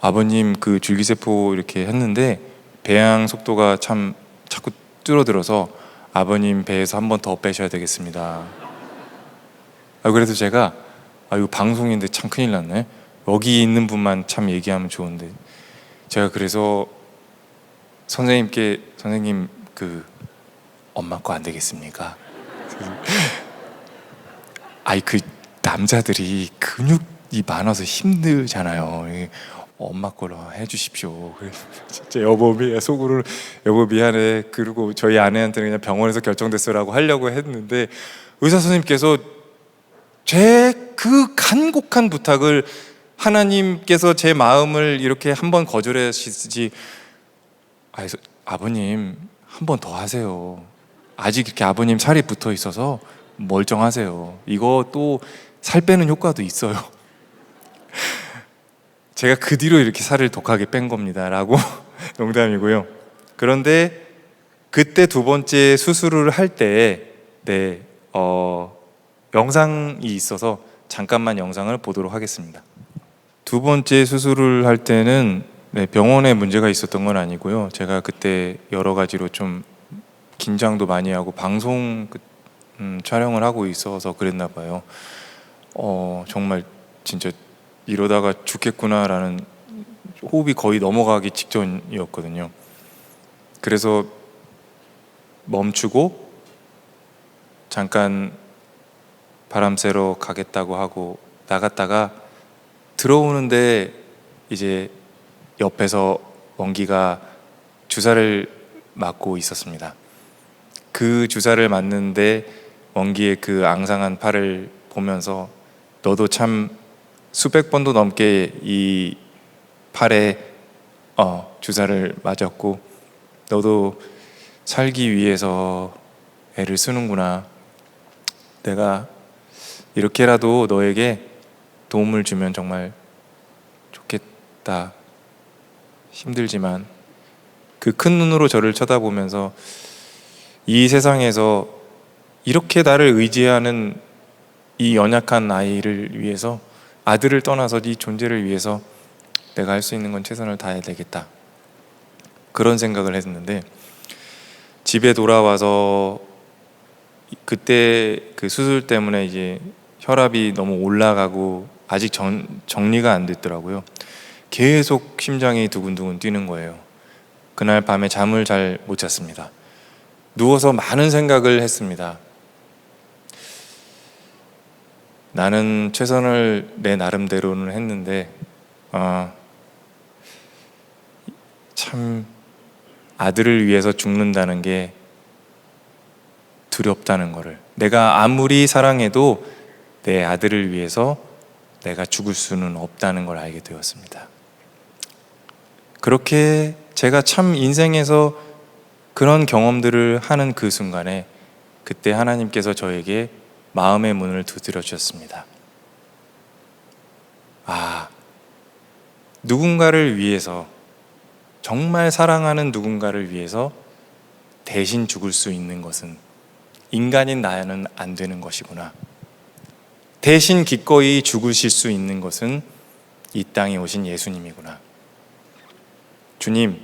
B: 아버님 그 줄기세포 이렇게 했는데 배양 속도가 참 자꾸 줄어들어서 아버님 배에서 한 번 더 빼셔야 되겠습니다. 그래서 제가 이거 방송인데 참 큰일 났네. 여기 있는 분만 참 얘기하면 좋은데 제가 그래서 선생님 그 엄마 거 안 되겠습니까? 그 남자들이 근육이 많아서 힘들잖아요. 엄마 거로 해주십시오. 진짜 여보 속으로 여보 미안해. 그리고 저희 아내한테는 그냥 병원에서 결정됐어라고 하려고 했는데 의사 선생님께서 제 그 간곡한 부탁을 하나님께서 제 마음을 이렇게 한번 거절하시지 아버님 한 번 더 하세요. 아직 이렇게 아버님 살이 붙어 있어서 멀쩡하세요. 이거 또 살 빼는 효과도 있어요. 제가 그 뒤로 이렇게 살을 독하게 뺀 겁니다 라고 농담이고요. 그런데 그때 두 번째 수술을 할 때 영상이 있어서 잠깐만 영상을 보도록 하겠습니다. 두 번째 수술을 할 때는 병원에 문제가 있었던 건 아니고요. 제가 그때 여러 가지로 좀 긴장도 많이 하고 방송 촬영을 하고 있어서 그랬나 봐요. 정말 진짜 이러다가 죽겠구나라는 호흡이 거의 넘어가기 직전이었거든요. 그래서 멈추고 잠깐 바람 쐬러 가겠다고 하고 나갔다가 들어오는데 이제 옆에서 원기가 주사를 맞고 있었습니다. 그 주사를 맞는데 원기의 그 앙상한 팔을 보면서 너도 참 수백 번도 넘게 이 팔에 주사를 맞았고 너도 살기 위해서 애를 쓰는구나. 내가 이렇게라도 너에게 도움을 주면 정말 좋겠다. 힘들지만 그 큰 눈으로 저를 쳐다보면서 이 세상에서 이렇게 나를 의지하는 이 연약한 아이를 위해서, 아들을 떠나서 네 존재를 위해서 내가 할 수 있는 건 최선을 다해야 되겠다, 그런 생각을 했는데, 집에 돌아와서 그때 그 수술 때문에 이제 혈압이 너무 올라가고 아직 정리가 안 됐더라고요. 계속 심장이 두근두근 뛰는 거예요. 그날 밤에 잠을 잘 못 잤습니다. 누워서 많은 생각을 했습니다. 나는 최선을 내 나름대로는 했는데 참 아들을 위해서 죽는다는 게 두렵다는 거를, 내가 아무리 사랑해도 내 아들을 위해서 내가 죽을 수는 없다는 걸 알게 되었습니다. 그렇게 제가 참 인생에서 그런 경험들을 하는 그 순간에 그때 하나님께서 저에게 마음의 문을 두드려 주셨습니다. 누군가를 위해서, 정말 사랑하는 누군가를 위해서 대신 죽을 수 있는 것은 인간인 나는 안 되는 것이구나. 대신 기꺼이 죽으실 수 있는 것은 이 땅에 오신 예수님이구나. 주님,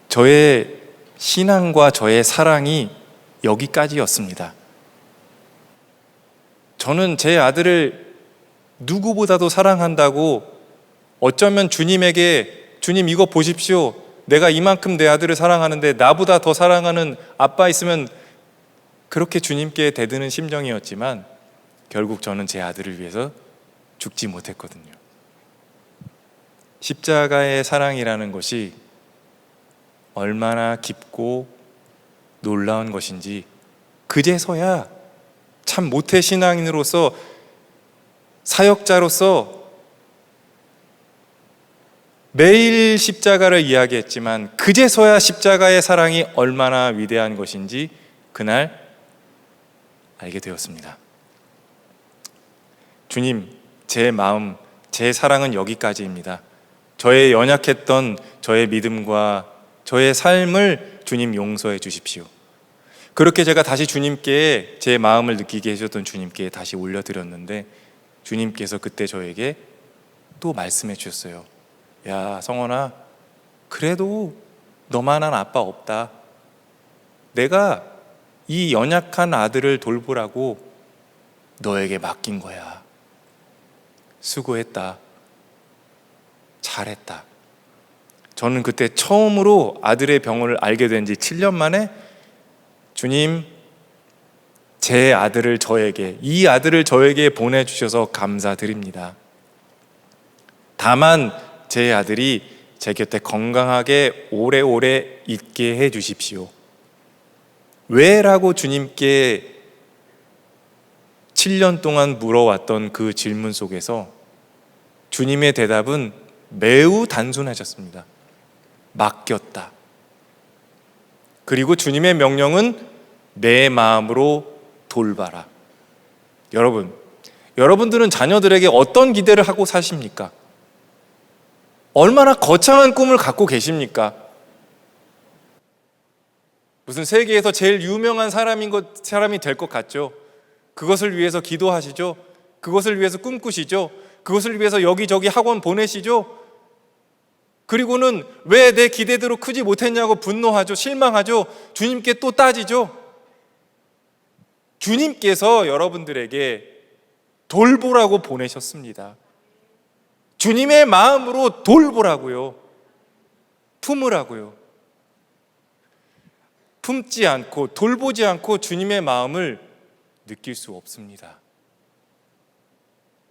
B: 저의 신앙과 저의 사랑이 여기까지였습니다. 저는 제 아들을 누구보다도 사랑한다고, 어쩌면 주님에게 주님 이거 보십시오, 내가 이만큼 내 아들을 사랑하는데 나보다 더 사랑하는 아빠 있으면, 그렇게 주님께 대드는 심정이었지만 결국 저는 제 아들을 위해서 죽지 못했거든요. 십자가의 사랑이라는 것이 얼마나 깊고 놀라운 것인지 그제서야 참 모태신앙인으로서, 사역자로서 매일 십자가를 이야기했지만 그제서야 십자가의 사랑이 얼마나 위대한 것인지 그날 알게 되었습니다. 주님, 제 마음, 제 사랑은 여기까지입니다. 저의 연약했던 저의 믿음과 저의 삶을 주님 용서해 주십시오. 그렇게 제가 다시 주님께, 제 마음을 느끼게 해주셨던 주님께 다시 올려드렸는데, 주님께서 그때 저에게 또 말씀해 주셨어요. 야, 성원아, 그래도 너만한 아빠 없다. 내가 이 연약한 아들을 돌보라고 너에게 맡긴 거야. 수고했다. 잘했다. 저는 그때 처음으로 아들의 병을 알게 된 지 7년 만에 주님, 제 아들을 저에게, 이 아들을 저에게 보내주셔서 감사드립니다. 다만 제 아들이 제 곁에 건강하게 오래오래 있게 해 주십시오. 왜라고 주님께 7년 동안 물어왔던 그 질문 속에서 주님의 대답은 매우 단순하셨습니다. 맡겼다. 그리고 주님의 명령은 내 마음으로 돌봐라. 여러분들은 자녀들에게 어떤 기대를 하고 사십니까? 얼마나 거창한 꿈을 갖고 계십니까? 무슨 세계에서 제일 유명한 사람이 될 것 같죠? 그것을 위해서 기도하시죠? 그것을 위해서 꿈꾸시죠? 그것을 위해서 여기저기 학원 보내시죠? 그리고는 왜 내 기대대로 크지 못했냐고 분노하죠? 실망하죠? 주님께 또 따지죠? 주님께서 여러분들에게 돌보라고 보내셨습니다. 주님의 마음으로 돌보라고요. 품으라고요. 품지 않고 돌보지 않고 주님의 마음을 느낄 수 없습니다.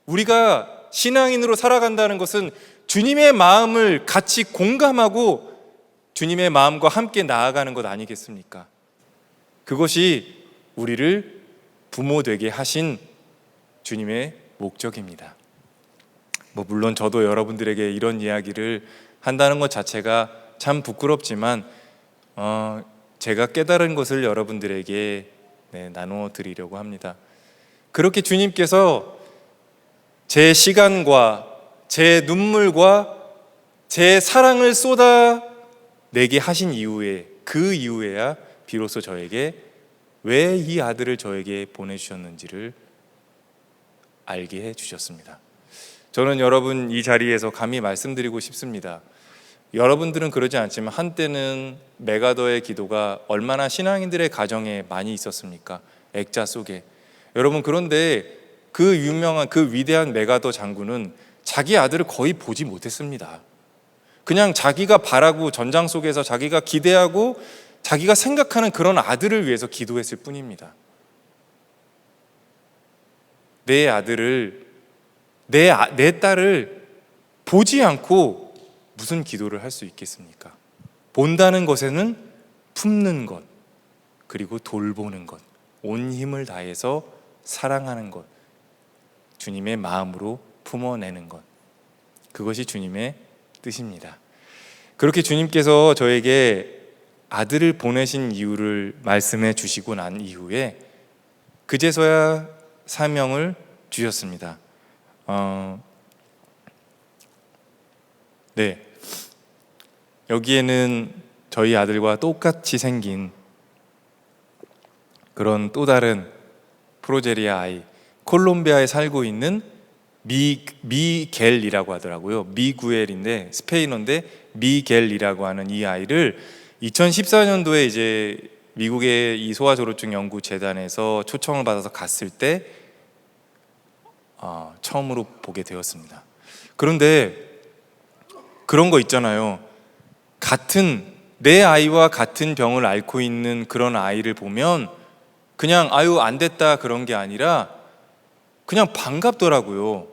B: 우리가 신앙인으로 살아간다는 것은 주님의 마음을 같이 공감하고 주님의 마음과 함께 나아가는 것 아니겠습니까? 그것이 우리를 부모 되게 하신 주님의 목적입니다. 물론 저도 여러분들에게 이런 이야기를 한다는 것 자체가 참 부끄럽지만 제가 깨달은 것을 여러분들에게 나누어 드리려고 합니다. 그렇게 주님께서 제 시간과 제 눈물과 제 사랑을 쏟아내게 하신 이후에, 그 이후에야 비로소 저에게 왜 이 아들을 저에게 보내주셨는지를 알게 해주셨습니다. 저는 여러분 이 자리에서 감히 말씀드리고 싶습니다. 여러분들은 그러지 않지만 한때는 메가더의 기도가 얼마나 신앙인들의 가정에 많이 있었습니까? 액자 속에. 여러분, 그런데 그 유명한, 그 위대한 메가더 장군은 자기 아들을 거의 보지 못했습니다. 그냥 자기가 바라고 전장 속에서 자기가 기대하고 자기가 생각하는 그런 아들을 위해서 기도했을 뿐입니다. 내 아들을, 내 딸을 보지 않고 무슨 기도를 할 수 있겠습니까? 본다는 것에는 품는 것, 그리고 돌보는 것, 온 힘을 다해서 사랑하는 것, 주님의 마음으로 품어내는 것, 그것이 주님의 뜻입니다. 그렇게 주님께서 저에게 아들을 보내신 이유를 말씀해 주시고 난 이후에 그제서야 사명을 주셨습니다. 여기에는 저희 아들과 똑같이 생긴 그런 또 다른 프로제리아 아이, 콜롬비아에 살고 있는 미겔이라고 하더라고요. 미구엘인데 스페인어인데 미겔이라고 하는 이 아이를 2014년도에 이제 미국의 이 소아졸업증 연구 재단에서 초청을 받아서 갔을 때 처음으로 보게 되었습니다. 그런데 그런 거 있잖아요. 내 아이와 같은 병을 앓고 있는 그런 아이를 보면 그냥 아유 안 됐다 그런 게 아니라 그냥 반갑더라고요.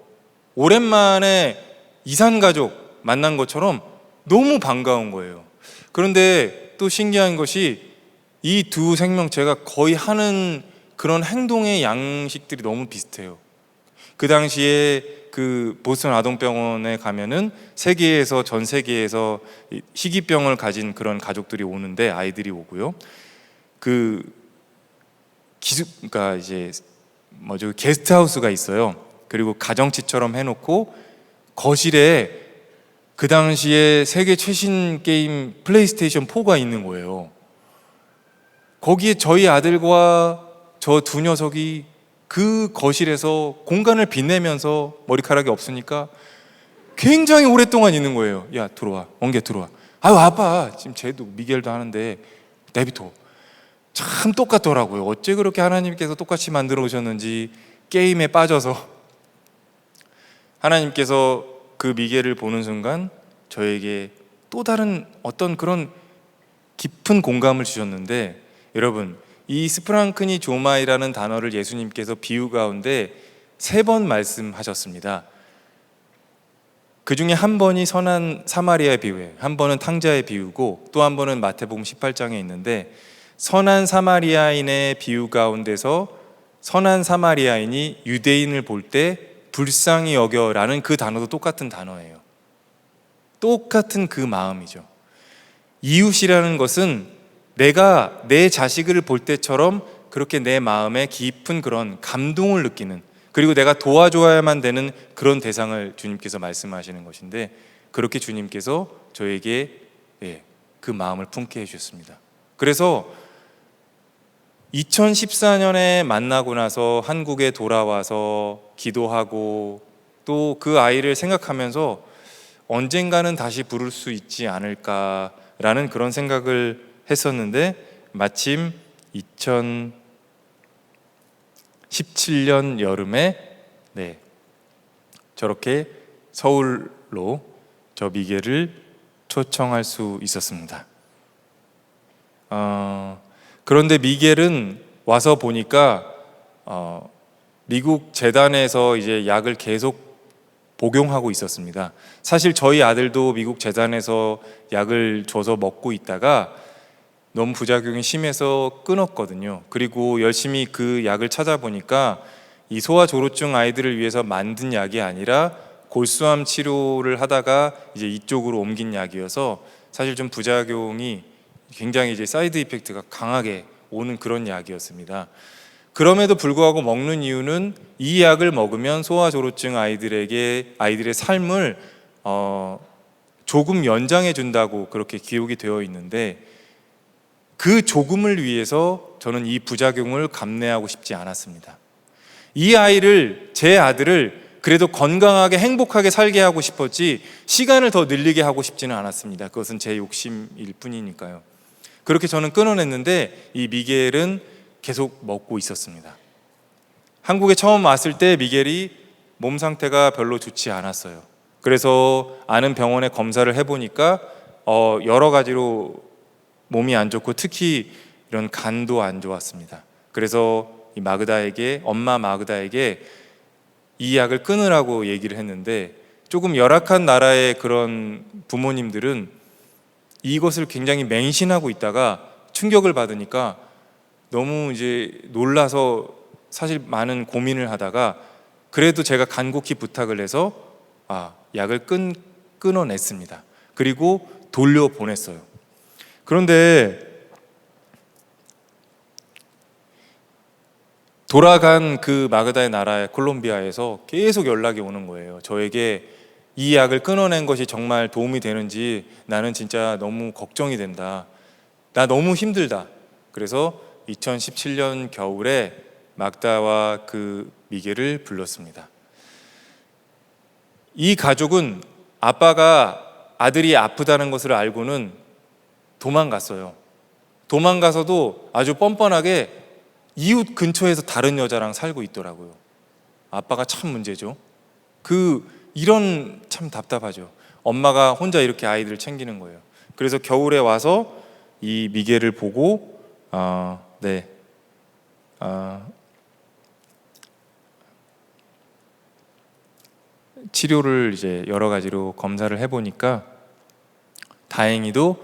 B: 오랜만에 이산가족 만난 것처럼 너무 반가운 거예요. 그런데 또 신기한 것이 이 두 생명체가 거의 하는 그런 행동의 양식들이 너무 비슷해요. 그 당시에 그 보스턴 아동병원에 가면은 전 세계에서 희귀병을 가진 그런 가족들이 오는데, 아이들이 오고요. 그러니까 이제 게스트하우스가 있어요. 그리고 가정집처럼 해놓고 거실에 그 당시에 세계 최신 게임 플레이스테이션 4가 있는 거예요. 거기에 저희 아들과 저 두 녀석이 그 거실에서 공간을 빛내면서, 머리카락이 없으니까 굉장히 오랫동안 있는 거예요. 야 들어와, 엉겨 들어와. 아유 아빠, 지금 쟤도 미겔도 하는데 내비둬. 참 똑같더라고요. 어째 그렇게 하나님께서 똑같이 만들어 오셨는지. 게임에 빠져서 하나님께서 그 미겔을 보는 순간 저에게 또 다른 어떤 그런 깊은 공감을 주셨는데, 여러분, 이 스프랑크니 조마이라는 단어를 예수님께서 비유 가운데 3번 말씀하셨습니다. 그 중에 한 번이 선한 사마리아의 비유예요. 한 번은 탕자의 비유고 또 한 번은 마태복음 18장에 있는데, 선한 사마리아인의 비유 가운데서 선한 사마리아인이 유대인을 볼 때 불쌍히 여겨라는 그 단어도 똑같은 단어예요. 똑같은 그 마음이죠. 이웃이라는 것은 내가 내 자식을 볼 때처럼 그렇게 내 마음에 깊은 그런 감동을 느끼는, 그리고 내가 도와줘야만 되는 그런 대상을 주님께서 말씀하시는 것인데, 그렇게 주님께서 저에게 그 마음을 품게 해주셨습니다. 그래서 2014년에 만나고 나서 한국에 돌아와서 기도하고 또 그 아이를 생각하면서 언젠가는 다시 부를 수 있지 않을까라는 그런 생각을 했었는데, 마침 2017년 여름에 저렇게 서울로 저 미겔을 초청할 수 있었습니다. 그런데 미겔은 와서 보니까 미국 재단에서 이제 약을 계속 복용하고 있었습니다. 사실 저희 아들도 미국 재단에서 약을 줘서 먹고 있다가 너무 부작용이 심해서 끊었거든요. 그리고 열심히 그 약을 찾아보니까 이 소아조로증 아이들을 위해서 만든 약이 아니라 골수암 치료를 하다가 이제 이쪽으로 옮긴 약이어서 사실 좀 부작용이 굉장히 이제 사이드 이펙트가 강하게 오는 그런 약이었습니다. 그럼에도 불구하고 먹는 이유는 이 약을 먹으면 소아조로증 아이들의 삶을 조금 연장해 준다고 그렇게 기록이 되어 있는데, 그 조금을 위해서 저는 이 부작용을 감내하고 싶지 않았습니다. 이 아이를, 제 아들을 그래도 건강하게 행복하게 살게 하고 싶었지 시간을 더 늘리게 하고 싶지는 않았습니다. 그것은 제 욕심일 뿐이니까요. 그렇게 저는 끊어냈는데 이 미겔은 계속 먹고 있었습니다. 한국에 처음 왔을 때 미겔이 몸 상태가 별로 좋지 않았어요. 그래서 아는 병원에 검사를 해보니까 여러 가지로 몸이 안 좋고 특히 이런 간도 안 좋았습니다. 그래서 이 엄마 마그다에게 이 약을 끊으라고 얘기를 했는데, 조금 열악한 나라의 그런 부모님들은 이것을 굉장히 맹신하고 있다가 충격을 받으니까 너무 이제 놀라서 사실 많은 고민을 하다가 그래도 제가 간곡히 부탁을 해서 약을 끊어냈습니다. 그리고 돌려보냈어요. 그런데 돌아간 그 마그다의 나라의 콜롬비아에서 계속 연락이 오는 거예요. 저에게 이 약을 끊어낸 것이 정말 도움이 되는지 나는 진짜 너무 걱정이 된다. 나 너무 힘들다. 그래서 2017년 겨울에 마그다와 그 미겔을 불렀습니다. 이 가족은 아빠가 아들이 아프다는 것을 알고는 도망갔어요. 도망가서도 아주 뻔뻔하게 이웃 근처에서 다른 여자랑 살고 있더라고요. 아빠가 참 문제죠. 이런 참 답답하죠. 엄마가 혼자 이렇게 아이들을 챙기는 거예요. 그래서 겨울에 와서 이 미겔을 보고 치료를 이제 여러 가지로 검사를 해보니까 다행히도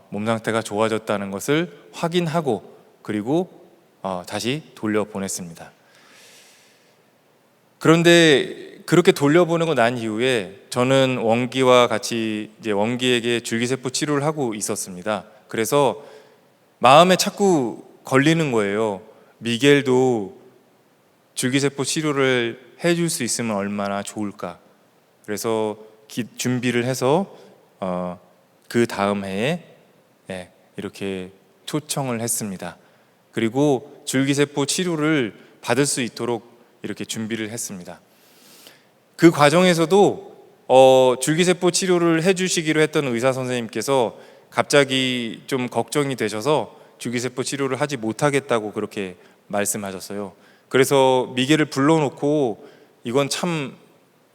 B: 몸 상태가 좋아졌다는 것을 확인하고 그리고 다시 돌려보냈습니다. 그런데 그렇게 돌려보내고 난 이후에 저는 원기와 같이 이제 원기에게 줄기세포 치료를 하고 있었습니다. 그래서 마음에 자꾸 걸리는 거예요. 미겔도 줄기세포 치료를 해줄 수 있으면 얼마나 좋을까. 그래서 준비를 해서 그 다음 해에 이렇게 초청을 했습니다. 그리고 줄기세포 치료를 받을 수 있도록 이렇게 준비를 했습니다. 그 과정에서도 줄기세포 치료를 해주시기로 했던 의사 선생님께서 갑자기 좀 걱정이 되셔서 줄기세포 치료를 하지 못하겠다고 그렇게 말씀하셨어요. 그래서 미겔을 불러놓고 이건 참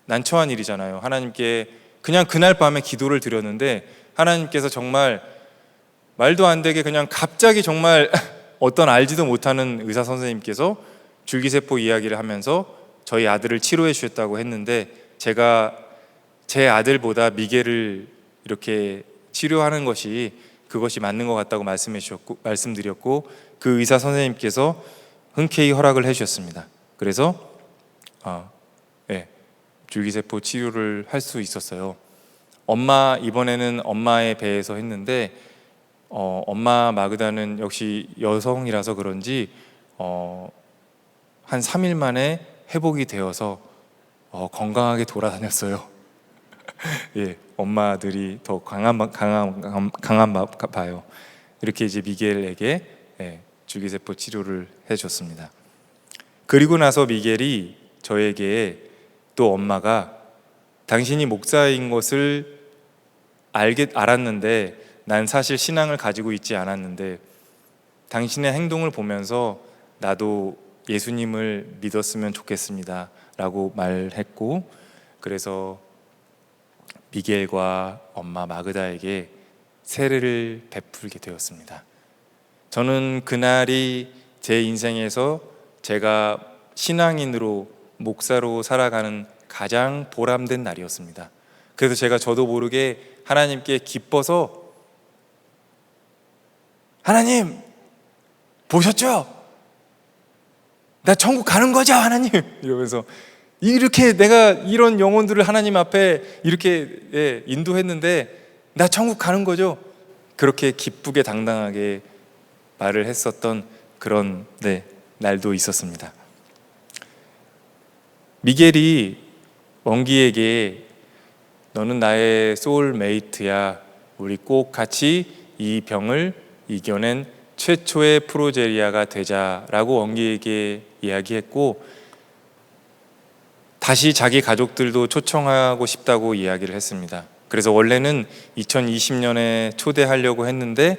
B: 난처한 일이잖아요. 하나님께 그냥 그날 밤에 기도를 드렸는데 하나님께서 정말 말도 안 되게 그냥 갑자기 정말 어떤 알지도 못하는 의사 선생님께서 줄기세포 이야기를 하면서 저희 아들을 치료해 주셨다고 했는데, 제가 제 아들보다 미겔을 이렇게 치료하는 그것이 맞는 것 같다고 말씀드렸고 그 의사 선생님께서 흔쾌히 허락을 해주셨습니다. 그래서 줄기세포 치료를 할 수 있었어요. 이번에는 엄마의 배에서 했는데 엄마 마그다는 역시 여성이라서 그런지 한 3일 만에 회복이 되어서 건강하게 돌아다녔어요. 엄마들이 더 강한 봐요. 이렇게 이제 미겔에게 줄기세포 치료를 해줬습니다. 그리고 나서 미겔이 저에게 또 엄마가 당신이 목사인 것을 알았는데 난 사실 신앙을 가지고 있지 않았는데 당신의 행동을 보면서 나도 예수님을 믿었으면 좋겠습니다 라고 말했고, 그래서 미겔과 엄마 마그다에게 세례를 베풀게 되었습니다. 저는 그날이 제 인생에서 제가 신앙인으로 목사로 살아가는 가장 보람된 날이었습니다. 그래서 제가 저도 모르게 하나님께 기뻐서 하나님 보셨죠? 나 천국 가는 거죠 하나님 이러면서 이렇게 내가 이런 영혼들을 하나님 앞에 이렇게 인도했는데 나 천국 가는 거죠? 그렇게 기쁘게 당당하게 말을 했었던 그런 날도 있었습니다. 미겔이 원기에게 너는 나의 소울메이트야, 우리 꼭 같이 이 병을 이겨낸 최초의 프로제리아가 되자라고 원기에게 이야기했고, 다시 자기 가족들도 초청하고 싶다고 이야기를 했습니다. 그래서 원래는 2020년에 초대하려고 했는데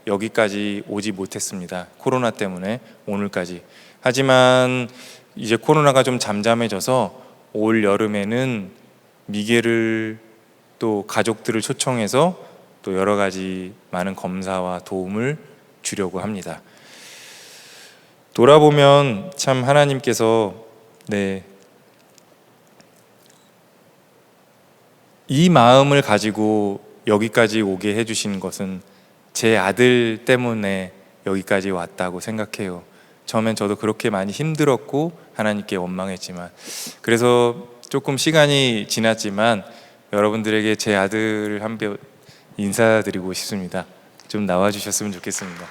B: 여기까지 오지 못했습니다. 코로나 때문에 오늘까지. 하지만 이제 코로나가 좀 잠잠해져서 올 여름에는 미겔을 또 가족들을 초청해서 또 여러 가지 많은 검사와 도움을 주려고 합니다. 돌아보면 참 하나님께서 이 마음을 가지고 여기까지 오게 해주신 것은 제 아들 때문에 여기까지 왔다고 생각해요. 처음엔 저도 그렇게 많이 힘들었고 하나님께 원망했지만, 그래서 조금 시간이 지났지만 여러분들에게 제 아들을 한 번 인사드리고 싶습니다. 좀 나와주셨으면 좋겠습니다.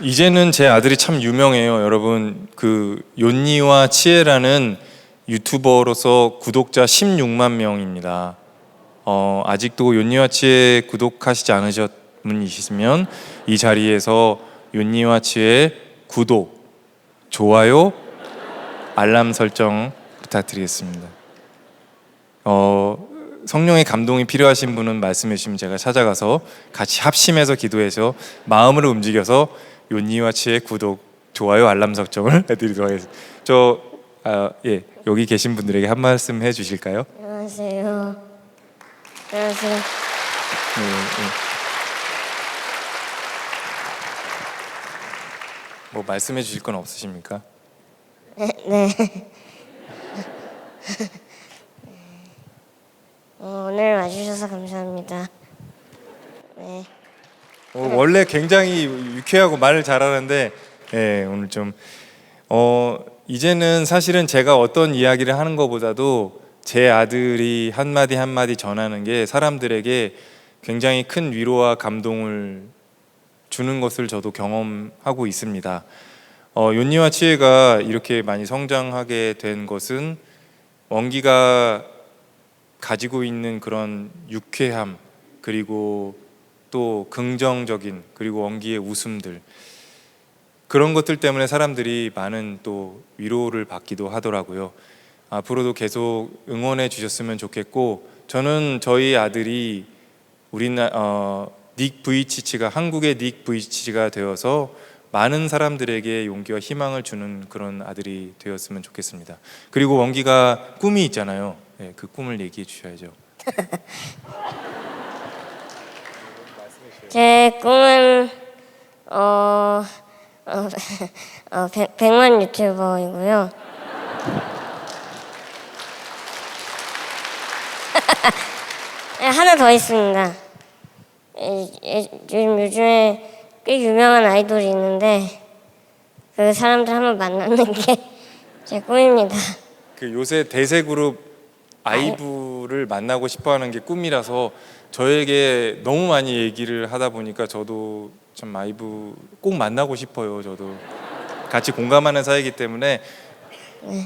B: 이제는 제 아들이 참 유명해요. 여러분, 그 욘니와 치에라는 유튜버로서 구독자 16만 명입니다. 아직도 욘니와 치에 구독하시지 않으셨 분이시면 이 자리에서 욘니와 치에 구독, 좋아요, 알람 설정 부탁드리겠습니다. 성령의 감동이 필요하신 분은 말씀해 주시면 제가 찾아가서 같이 합심해서 기도해서 마음으로 움직여서 욘니와 치의 구독, 좋아요, 알람 설정을 해드리도록 하겠습니다. 여기 계신 분들에게 한 말씀 해주실까요?
C: 안녕하세요. 안녕하세요.
B: 뭐 말씀해 주실 건 없으십니까?
C: 네. 오늘 와주셔서 감사합니다. 네.
B: 원래 굉장히 유쾌하고 말을 잘하는데 오늘 좀 이제는 사실은 제가 어떤 이야기를 하는 것보다도 제 아들이 한마디 한마디 전하는 게 사람들에게 굉장히 큰 위로와 감동을 주는 것을 저도 경험하고 있습니다. 욘니와 치에가 이렇게 많이 성장하게 된 것은 원기가 가지고 있는 그런 유쾌함, 그리고 또 긍정적인, 그리고 원기의 웃음들, 그런 것들 때문에 사람들이 많은 또 위로를 받기도 하더라고요. 앞으로도 계속 응원해 주셨으면 좋겠고, 저는 저희 아들이 닉 부이치치가 한국의 닉 부이치치가 되어서 많은 사람들에게 용기와 희망을 주는 그런 아들이 되었으면 좋겠습니다. 그리고 원기가 꿈이 있잖아요. 그 꿈을 얘기해 주셔야죠.
C: 제 꿈은 100만 유튜버이고요. 하나 더 있습니다. 요즘에 꽤 유명한 아이돌이 있는데 그 사람들 한번 만나는 게 제 꿈입니다.
B: 그 요새 대세 그룹 아이브를 만나고 싶어하는 게 꿈이라서 저에게 너무 많이 얘기를 하다 보니까 저도 참 아이브 꼭 만나고 싶어요. 저도 같이 공감하는 사이이기 때문에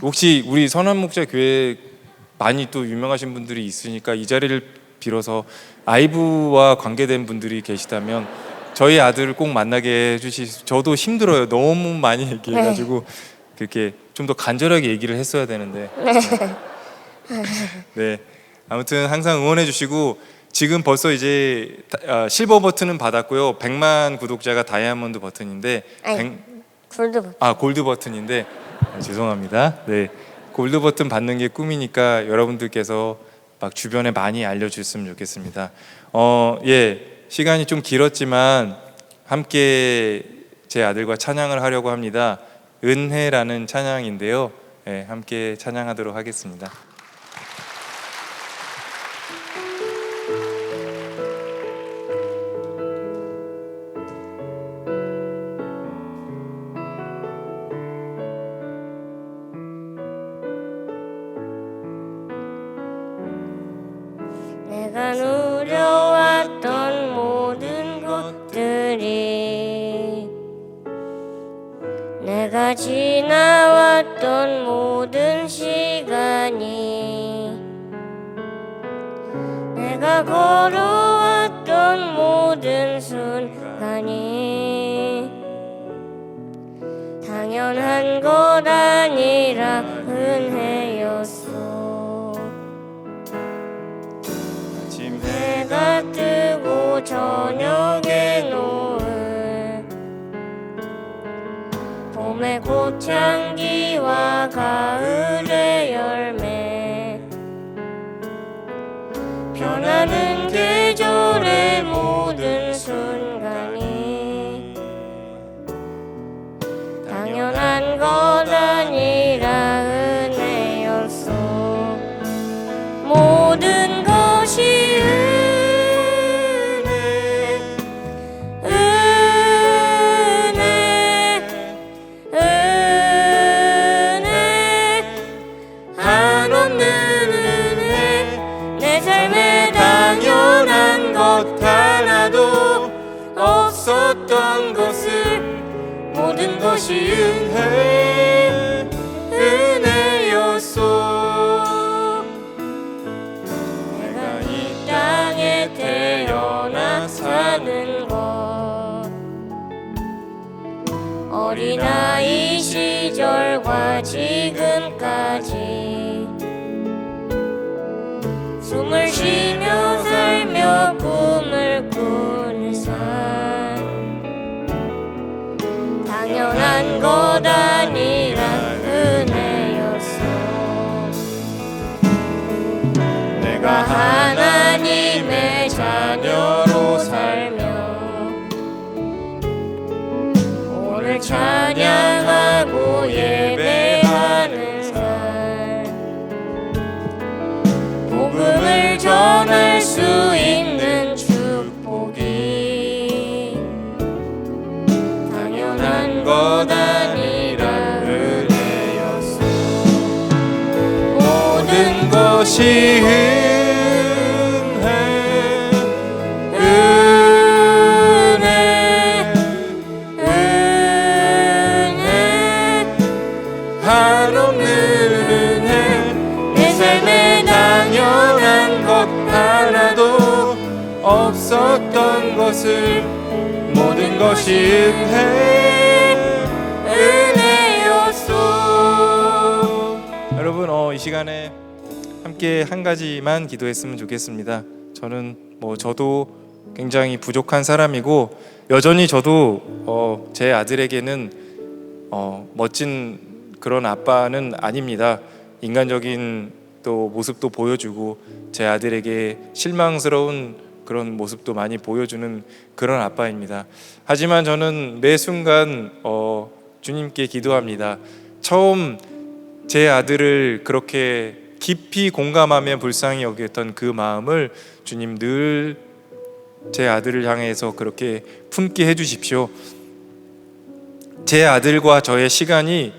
B: 혹시 우리 선한 목자 교회 많이 또 유명하신 분들이 있으니까 이 자리를 빌어서 아이브와 관계된 분들이 계시다면 저희 아들을 꼭 만나게 해주시. 저도 힘들어요. 너무 많이 얘기해가지고 그렇게 좀 더 간절하게 얘기를 했어야 되는데. 네. 아무튼 항상 응원해 주시고 지금 벌써 이제 실버 버튼은 받았고요. 100만 구독자가 다이아몬드 버튼인데
C: 아니, 골드 버튼.
B: 골드 버튼인데 죄송합니다. 네. 골드 버튼 받는 게 꿈이니까 여러분들께서 막 주변에 많이 알려주셨으면 좋겠습니다. 예, 시간이 좀 길었지만 함께 제 아들과 찬양을 하려고 합니다. 은혜라는 찬양인데요. 예, 함께 찬양하도록 하겠습니다.
C: 내가 누려왔던 모든 것들이 내가 지나왔던 모든 시간이 내가 걸어왔던 모든 순간이 당연한 것 아니라 은혜였어. 해가 뜨고 저녁에 노을 봄의 꽃향기와 가을의 열매 변하는 계절의 모든 순간이 당연한 것 아니라 은혜였어. 모든 것이 없었던 것을 모든 것이 은혜였소. 내가 이 땅에 태어나 사는 것 어린아이 시절과 지금까지 숨을 쉬며 살며 꿈을 꾸는 삶 당연한 것 아니라 은혜였어. 내가 하나님의 자녀로 살며 오늘 찬양하고 예배하는 삶 복음을 전할 수 있는 축복이 당연한 것 아니라 은혜였어. 모든 것이 한없는 은혜 내 삶에 당연한 것 하나도 없었던 것을 모든 것이 은혜였소.
B: 여러분 이 시간에 함께 한 가지만 기도했으면 좋겠습니다. 저도 굉장히 부족한 사람이고 여전히 저도 제 아들에게는 멋진 그런 아빠는 아닙니다. 인간적인 또 모습도 보여주고 제 아들에게 실망스러운 그런 모습도 많이 보여주는 그런 아빠입니다. 하지만 저는 매 순간 주님께 기도합니다. 처음 제 아들을 그렇게 깊이 공감하며 불쌍히 여겼던 그 마음을 주님 늘 제 아들을 향해서 그렇게 품게 해주십시오. 제 아들과 저의 시간이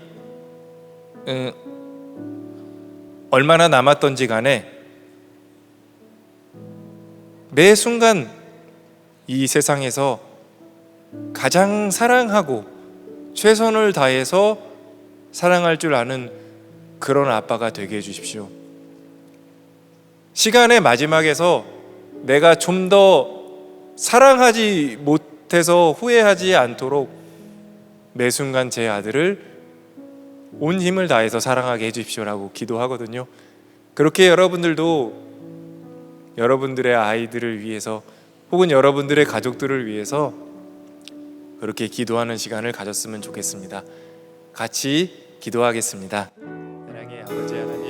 B: 얼마나 남았던지 간에 매 순간 이 세상에서 가장 사랑하고 최선을 다해서 사랑할 줄 아는 그런 아빠가 되게 해주십시오. 시간의 마지막에서 내가 좀 더 사랑하지 못해서 후회하지 않도록 매 순간 제 아들을 온 힘을 다해서 사랑하게 해주십시오라고 기도하거든요. 그렇게 여러분들도 여러분들의 아이들을 위해서 혹은 여러분들의 가족들을 위해서 그렇게 기도하는 시간을 가졌으면 좋겠습니다. 같이 기도하겠습니다. 사랑의 아버지 하나님,